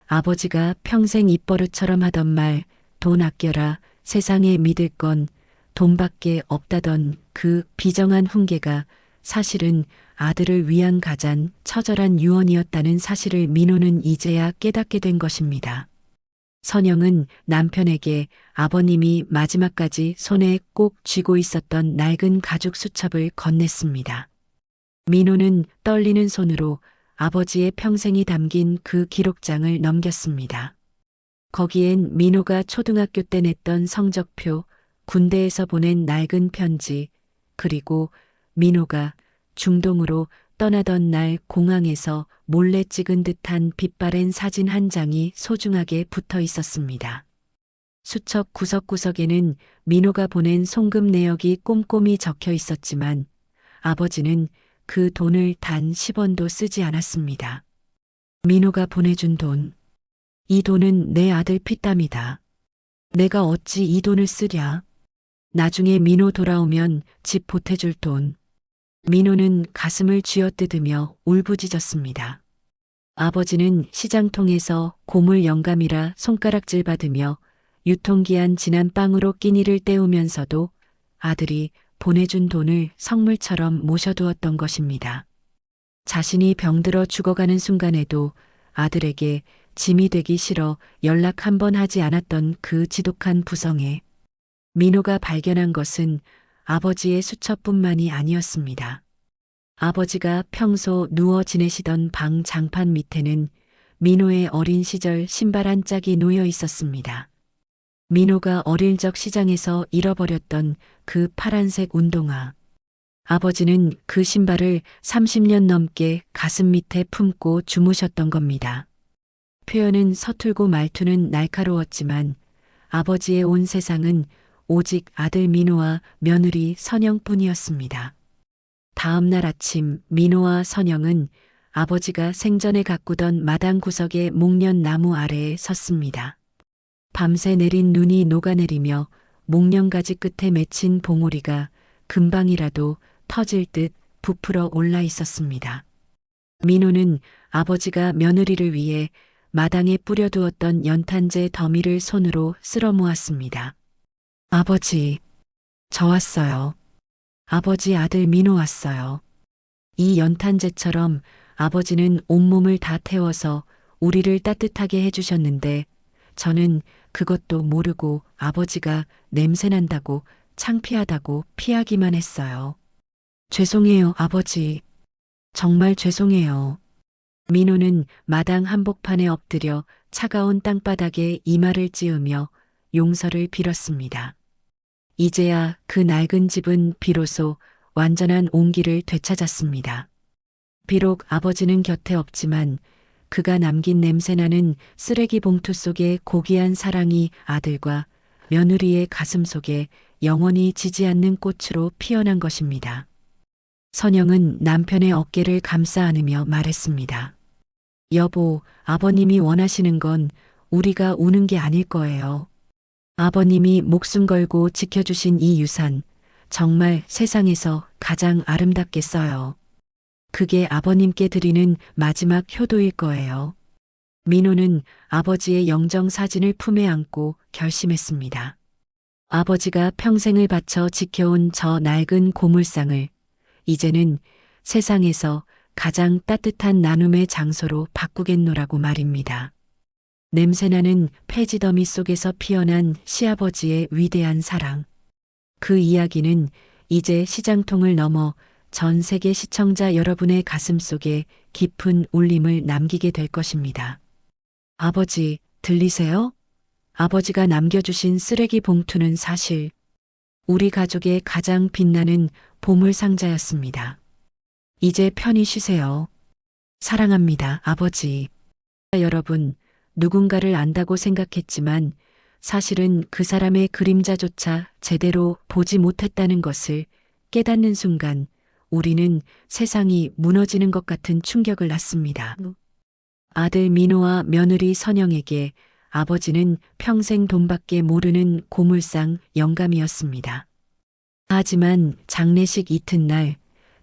아버지가 평생 입버릇처럼 하던 말, 돈 아껴라, 세상에 믿을 건 돈밖에 없다던 그 비정한 훈계가 사실은 아들을 위한 가장 처절한 유언이었다는 사실을 민호는 이제야 깨닫게 된 것입니다. 선영은 남편에게 아버님이 마지막까지 손에 꼭 쥐고 있었던 낡은 가죽 수첩을 건넸습니다. 민호는 떨리는 손으로 아버지의 평생이 담긴 그 기록장을 넘겼습니다. 거기엔 민호가 초등학교 때 냈던 성적표, 군대에서 보낸 낡은 편지, 그리고 민호가 중동으로 떠나던 날 공항에서 몰래 찍은 듯한 빛바랜 사진 한 장이 소중하게 붙어 있었습니다. 수첩 구석구석에는 민호가 보낸 송금 내역이 꼼꼼히 적혀 있었지만 아버지는 그 돈을 단 10원도 쓰지 않았습니다. 민호가 보내준 돈. 이 돈은 내 아들 피땀이다. 내가 어찌 이 돈을 쓰랴. 나중에 민호 돌아오면 집 보태줄 돈. 민호는 가슴을 쥐어뜯으며 울부짖었습니다. 아버지는 시장통에서 고물 영감이라 손가락질 받으며 유통기한 지난 빵으로 끼니를 때우면서도 아들이 보내준 돈을 성물처럼 모셔두었던 것입니다. 자신이 병들어 죽어가는 순간에도 아들에게 짐이 되기 싫어 연락 한 번 하지 않았던 그 지독한 부성에 민호가 발견한 것은 아버지의 수첩뿐만이 아니었습니다. 아버지가 평소 누워 지내시던 방 장판 밑에는 민호의 어린 시절 신발 한 짝이 놓여 있었습니다. 민호가 어릴 적 시장에서 잃어버렸던 그 파란색 운동화. 아버지는 그 신발을 30년 넘게 가슴 밑에 품고 주무셨던 겁니다. 표현은 서툴고 말투는 날카로웠지만 아버지의 온 세상은 오직 아들 민호와 며느리 선영뿐이었습니다. 다음 날 아침 민호와 선영은 아버지가 생전에 가꾸던 마당 구석의 목련 나무 아래에 섰습니다. 밤새 내린 눈이 녹아내리며 목련가지 끝에 맺힌 봉오리가 금방이라도 터질 듯 부풀어 올라 있었습니다. 민호는 아버지가 며느리를 위해 마당에 뿌려두었던 연탄재 더미를 손으로 쓸어 모았습니다. 아버지, 저 왔어요. 아버지 아들 민호 왔어요. 이 연탄재처럼 아버지는 온몸을 다 태워서 우리를 따뜻하게 해주셨는데 저는 그것도 모르고 아버지가 냄새난다고 창피하다고 피하기만 했어요. 죄송해요, 아버지. 정말 죄송해요. 민호는 마당 한복판에 엎드려 차가운 땅바닥에 이마를 찌으며 용서를 빌었습니다. 이제야 그 낡은 집은 비로소 완전한 온기를 되찾았습니다. 비록 아버지는 곁에 없지만 그가 남긴 냄새나는 쓰레기 봉투 속의 고귀한 사랑이 아들과 며느리의 가슴 속에 영원히 지지 않는 꽃으로 피어난 것입니다. 선영은 남편의 어깨를 감싸 안으며 말했습니다. 여보, 아버님이 원하시는 건 우리가 우는 게 아닐 거예요. 아버님이 목숨 걸고 지켜주신 이 유산, 정말 세상에서 가장 아름답게 써요. 그게 아버님께 드리는 마지막 효도일 거예요. 민호는 아버지의 영정 사진을 품에 안고 결심했습니다. 아버지가 평생을 바쳐 지켜온 저 낡은 고물상을 이제는 세상에서 가장 따뜻한 나눔의 장소로 바꾸겠노라고 말입니다. 냄새나는 폐지더미 속에서 피어난 시아버지의 위대한 사랑. 그 이야기는 이제 시장통을 넘어 전 세계 시청자 여러분의 가슴 속에 깊은 울림을 남기게 될 것입니다. 아버지, 들리세요? 아버지가 남겨주신 쓰레기 봉투는 사실 우리 가족의 가장 빛나는 보물 상자였습니다. 이제 편히 쉬세요. 사랑합니다, 아버지. 여러분, 누군가를 안다고 생각했지만 사실은 그 사람의 그림자조차 제대로 보지 못했다는 것을 깨닫는 순간 우리는 세상이 무너지는 것 같은 충격을 낳습니다. 아들 민호와 며느리 선영에게 아버지는 평생 돈밖에 모르는 고물상 영감이었습니다. 하지만 장례식 이튿날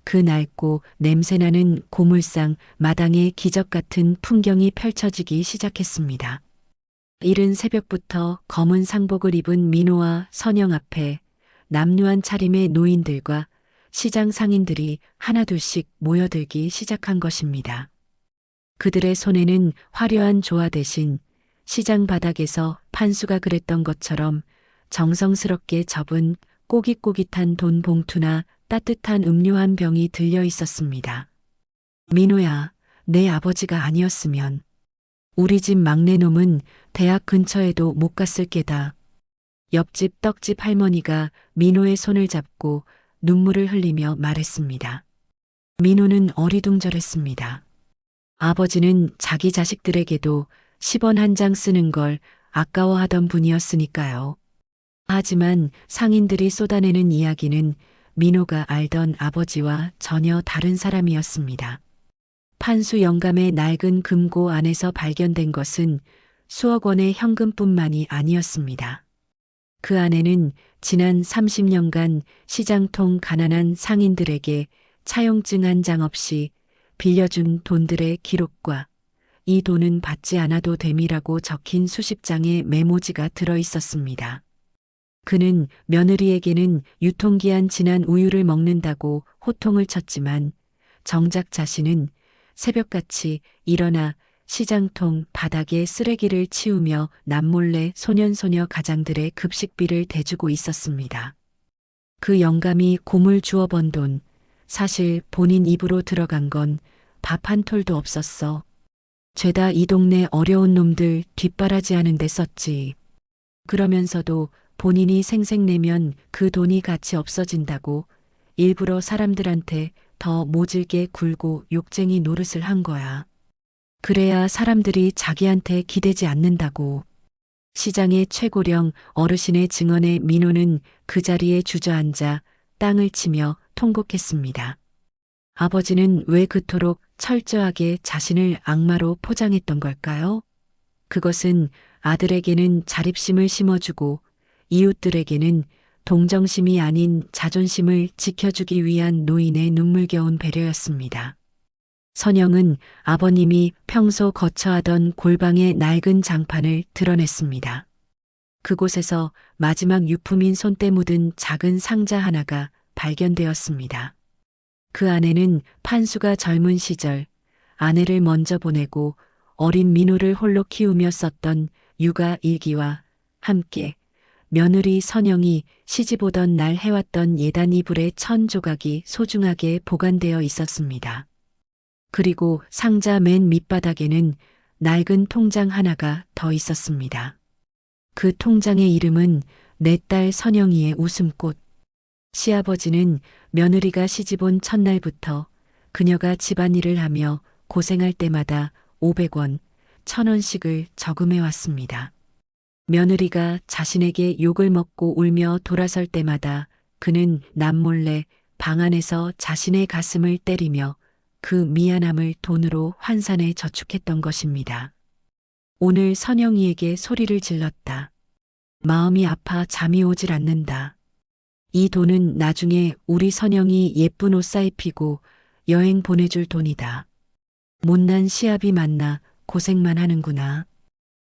그 낡고 냄새나는 고물상 마당에 기적 같은 풍경이 펼쳐지기 시작했습니다. 이른 새벽부터 검은 상복을 입은 민호와 선영 앞에 남루한 차림의 노인들과 시장 상인들이 하나둘씩 모여들기 시작한 것입니다. 그들의 손에는 화려한 조화 대신 시장 바닥에서 판수가 그랬던 것처럼 정성스럽게 접은 꼬깃꼬깃한 돈 봉투나 따뜻한 음료 한 병이 들려 있었습니다. 민호야, 내 아버지가 아니었으면 우리 집 막내놈은 대학 근처에도 못 갔을 게다. 옆집 떡집 할머니가 민호의 손을 잡고 눈물을 흘리며 말했습니다. 민호는 어리둥절했습니다. 아버지는 자기 자식들에게도 10원 한 장 쓰는 걸 아까워하던 분이었으니까요. 하지만 상인들이 쏟아내는 이야기는 민호가 알던 아버지와 전혀 다른 사람이었습니다. 판수 영감의 낡은 금고 안에서 발견된 것은 수억 원의 현금뿐만이 아니었습니다. 그 안에는 지난 30년간 시장통 가난한 상인들에게 차용증 한 장 없이 빌려준 돈들의 기록과 이 돈은 받지 않아도 됨이라고 적힌 수십 장의 메모지가 들어 있었습니다. 그는 며느리에게는 유통기한 지난 우유를 먹는다고 호통을 쳤지만 정작 자신은 새벽같이 일어나 시장통 바닥에 쓰레기를 치우며 남몰래 소년소녀 가장들의 급식비를 대주고 있었습니다. 그 영감이 고물 주워 번 돈, 사실 본인 입으로 들어간 건 밥 한 톨도 없었어. 죄다 이 동네 어려운 놈들 뒷바라지 하는 데 썼지. 그러면서도 본인이 생색내면 그 돈이 가치 없어진다고 일부러 사람들한테 더 모질게 굴고 욕쟁이 노릇을 한 거야. 그래야 사람들이 자기한테 기대지 않는다고. 시장의 최고령 어르신의 증언에 민호는 그 자리에 주저앉아 땅을 치며 통곡했습니다. 아버지는 왜 그토록 철저하게 자신을 악마로 포장했던 걸까요? 그것은 아들에게는 자립심을 심어주고 이웃들에게는 동정심이 아닌 자존심을 지켜주기 위한 노인의 눈물겨운 배려였습니다. 선영은 아버님이 평소 거처하던 골방의 낡은 장판을 드러냈습니다. 그곳에서 마지막 유품인 손때 묻은 작은 상자 하나가 발견되었습니다. 그 안에는 판수가 젊은 시절 아내를 먼저 보내고 어린 민호를 홀로 키우며 썼던 육아 일기와 함께 며느리 선영이 시집 오던 날 해왔던 예단 이불의 천 조각이 소중하게 보관되어 있었습니다. 그리고 상자 맨 밑바닥에는 낡은 통장 하나가 더 있었습니다. 그 통장의 이름은 내 딸 선영이의 웃음꽃. 시아버지는 며느리가 시집 온 첫날부터 그녀가 집안일을 하며 고생할 때마다 500원, 1000원씩을 저금해 왔습니다. 며느리가 자신에게 욕을 먹고 울며 돌아설 때마다 그는 남몰래 방 안에서 자신의 가슴을 때리며 그 미안함을 돈으로 환산해 저축했던 것입니다. 오늘 선영이에게 소리를 질렀다. 마음이 아파 잠이 오질 않는다. 이 돈은 나중에 우리 선영이 예쁜 옷 사입히고 여행 보내줄 돈이다. 못난 시아비 만나 고생만 하는구나.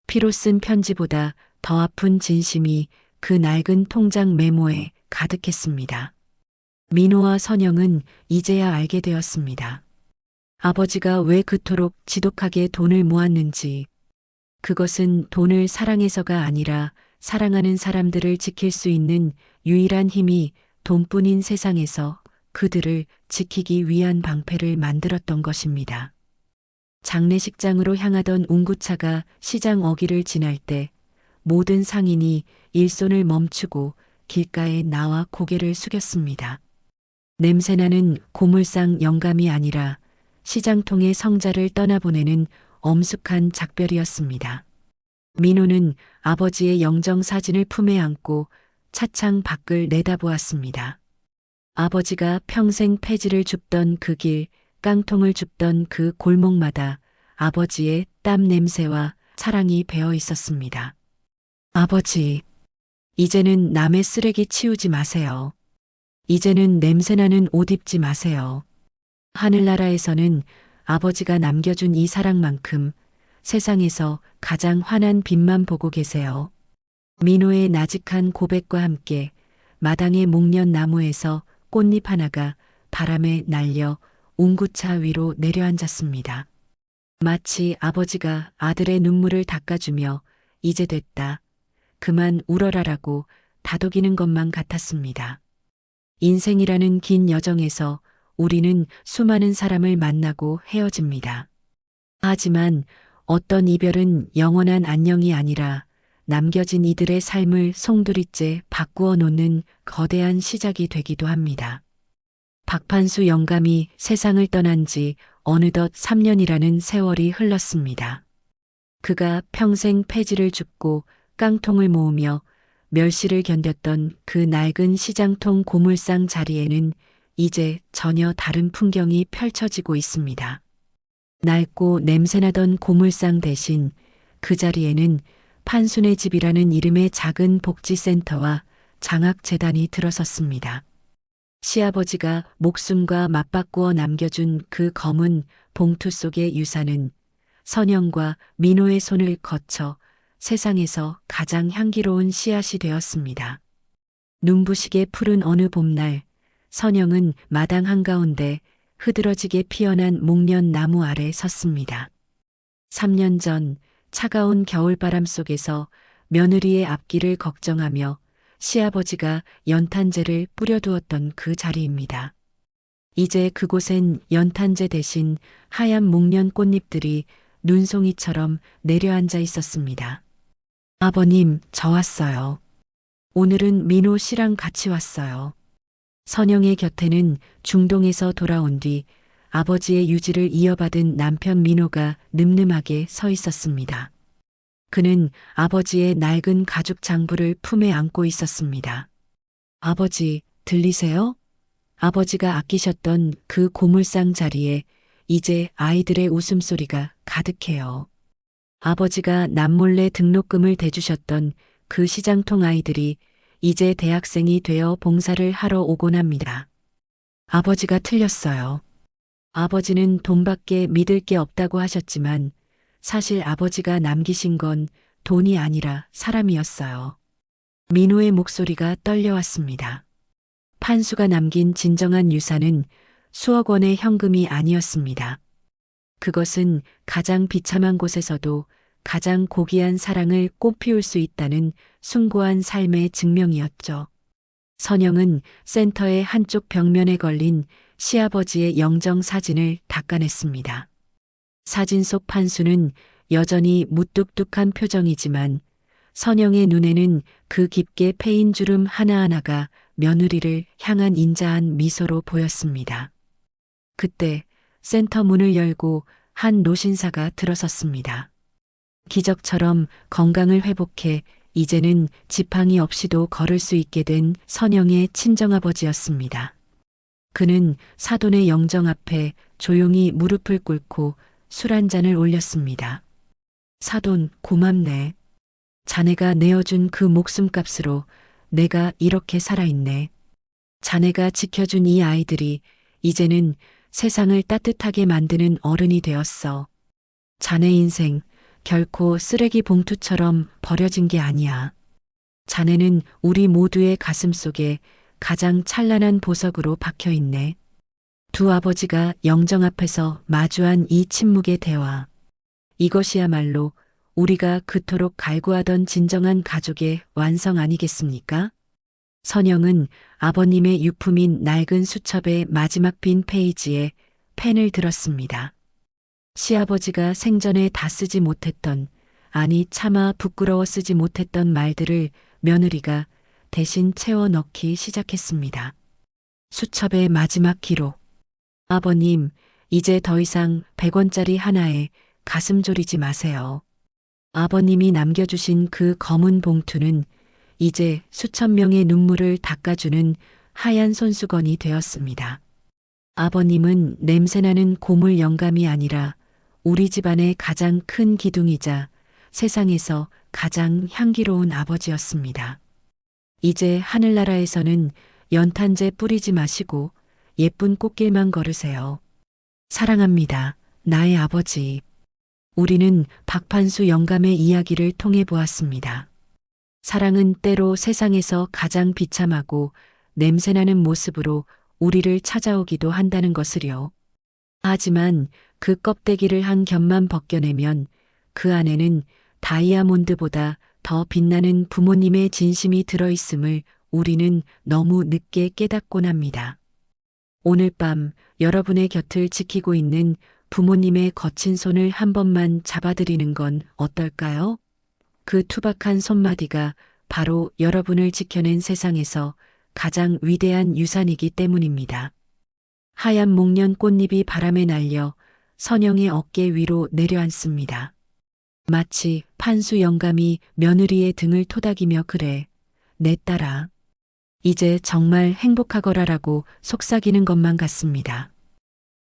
피로 쓴 편지보다 더 아픈 진심이 그 낡은 통장 메모에 가득했습니다. 민호와 선영은 이제야 알게 되었습니다. 아버지가 왜 그토록 지독하게 돈을 모았는지, 그것은 돈을 사랑해서가 아니라 사랑하는 사람들을 지킬 수 있는 유일한 힘이 돈뿐인 세상에서 그들을 지키기 위한 방패를 만들었던 것입니다. 장례식장으로 향하던 운구차가 시장 어귀를 지날 때 모든 상인이 일손을 멈추고 길가에 나와 고개를 숙였습니다. 냄새나는 고물상 영감이 아니라 시장통의 성자를 떠나보내는 엄숙한 작별이었습니다. 민호는 아버지의 영정 사진을 품에 안고 차창 밖을 내다보았습니다. 아버지가 평생 폐지를 줍던 그 길, 깡통을 줍던 그 골목마다 아버지의 땀 냄새와 사랑이 배어 있었습니다. 아버지, 이제는 남의 쓰레기 치우지 마세요. 이제는 냄새나는 옷 입지 마세요. 하늘나라에서는 아버지가 남겨준 이 사랑만큼 세상에서 가장 환한 빛만 보고 계세요. 민호의 나직한 고백과 함께 마당의 목련나무에서 꽃잎 하나가 바람에 날려 운구차 위로 내려앉았습니다. 마치 아버지가 아들의 눈물을 닦아주며 이제 됐다. 그만 울어라라고 다독이는 것만 같았습니다. 인생이라는 긴 여정에서 우리는 수많은 사람을 만나고 헤어집니다. 하지만 어떤 이별은 영원한 안녕이 아니라 남겨진 이들의 삶을 송두리째 바꾸어 놓는 거대한 시작이 되기도 합니다. 박판수 영감이 세상을 떠난 지 어느덧 3년이라는 세월이 흘렀습니다. 그가 평생 폐지를 줍고 깡통을 모으며 멸시를 견뎠던 그 낡은 시장통 고물상 자리에는 이제 전혀 다른 풍경이 펼쳐지고 있습니다. 낡고 냄새나던 고물상 대신 그 자리에는 판순의 집이라는 이름의 작은 복지센터와 장학재단이 들어섰습니다. 시아버지가 목숨과 맞바꾸어 남겨준 그 검은 봉투 속의 유산은 선영과 민호의 손을 거쳐 세상에서 가장 향기로운 씨앗이 되었습니다. 눈부시게 푸른 어느 봄날, 선영은 마당 한가운데 흐드러지게 피어난 목련나무 아래 섰습니다. 3년 전 차가운 겨울바람 속에서 며느리의 앞길을 걱정하며 시아버지가 연탄재를 뿌려두었던 그 자리입니다. 이제 그곳엔 연탄재 대신 하얀 목련 꽃잎들이 눈송이처럼 내려앉아 있었습니다. 아버님, 저 왔어요. 오늘은 민호 씨랑 같이 왔어요. 선영의 곁에는 중동에서 돌아온 뒤 아버지의 유지를 이어받은 남편 민호가 늠름하게 서 있었습니다. 그는 아버지의 낡은 가죽 장부를 품에 안고 있었습니다. 아버지, 들리세요? 아버지가 아끼셨던 그 고물상 자리에 이제 아이들의 웃음소리가 가득해요. 아버지가 남몰래 등록금을 대주셨던 그 시장통 아이들이 이제 대학생이 되어 봉사를 하러 오곤 합니다. 아버지가 틀렸어요. 아버지는 돈밖에 믿을 게 없다고 하셨지만 사실 아버지가 남기신 건 돈이 아니라 사람이었어요. 민호의 목소리가 떨려왔습니다. 판수가 남긴 진정한 유산은 수억 원의 현금이 아니었습니다. 그것은 가장 비참한 곳에서도 가장 고귀한 사랑을 꽃피울 수 있다는 숭고한 삶의 증명이었죠. 선영은 센터의 한쪽 벽면에 걸린 시아버지의 영정 사진을 닦아냈습니다. 사진 속 판수는 여전히 무뚝뚝한 표정이지만 선영의 눈에는 그 깊게 패인 주름 하나하나가 며느리를 향한 인자한 미소로 보였습니다. 그때 센터 문을 열고 한 노신사가 들어섰습니다. 기적처럼 건강을 회복해 이제는 지팡이 없이도 걸을 수 있게 된 선영의 친정아버지였습니다. 그는 사돈의 영정 앞에 조용히 무릎을 꿇고 술 한 잔을 올렸습니다. 사돈, 고맙네. 자네가 내어준 그 목숨값으로 내가 이렇게 살아있네. 자네가 지켜준 이 아이들이 이제는 세상을 따뜻하게 만드는 어른이 되었어. 자네 인생 결코 쓰레기 봉투처럼 버려진 게 아니야. 자네는 우리 모두의 가슴 속에 가장 찬란한 보석으로 박혀 있네. 두 아버지가 영정 앞에서 마주한 이 침묵의 대화. 이것이야말로 우리가 그토록 갈구하던 진정한 가족의 완성 아니겠습니까? 선영은 아버님의 유품인 낡은 수첩의 마지막 빈 페이지에 펜을 들었습니다. 시아버지가 생전에 다 쓰지 못했던, 아니 차마 부끄러워 쓰지 못했던 말들을 며느리가 대신 채워 넣기 시작했습니다. 수첩의 마지막 기록. 아버님, 이제 더 이상 100원짜리 하나에 가슴 졸이지 마세요. 아버님이 남겨주신 그 검은 봉투는 이제 수천 명의 눈물을 닦아주는 하얀 손수건이 되었습니다. 아버님은 냄새나는 고물 영감이 아니라 우리 집안의 가장 큰 기둥이자 세상에서 가장 향기로운 아버지였습니다. 이제 하늘나라에서는 연탄재 뿌리지 마시고 예쁜 꽃길만 걸으세요. 사랑합니다. 나의 아버지. 우리는 박판수 영감의 이야기를 통해 보았습니다. 사랑은 때로 세상에서 가장 비참하고 냄새나는 모습으로 우리를 찾아오기도 한다는 것을요. 하지만 그 껍데기를 한 겹만 벗겨내면 그 안에는 다이아몬드보다 더 빛나는 부모님의 진심이 들어있음을 우리는 너무 늦게 깨닫곤 합니다. 오늘 밤 여러분의 곁을 지키고 있는 부모님의 거친 손을 한 번만 잡아드리는 건 어떨까요? 그 투박한 손마디가 바로 여러분을 지켜낸 세상에서 가장 위대한 유산이기 때문입니다. 하얀 목련 꽃잎이 바람에 날려 선영의 어깨 위로 내려앉습니다. 마치 판수 영감이 며느리의 등을 토닥이며 그래, 내 딸아. 이제 정말 행복하거라라고 속삭이는 것만 같습니다.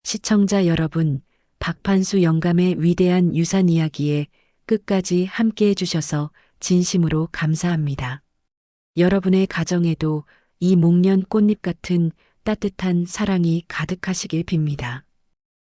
시청자 여러분, 박판수 영감의 위대한 유산 이야기에 끝까지 함께 해주셔서 진심으로 감사합니다. 여러분의 가정에도 이 목련 꽃잎 같은 따뜻한 사랑이 가득하시길 빕니다.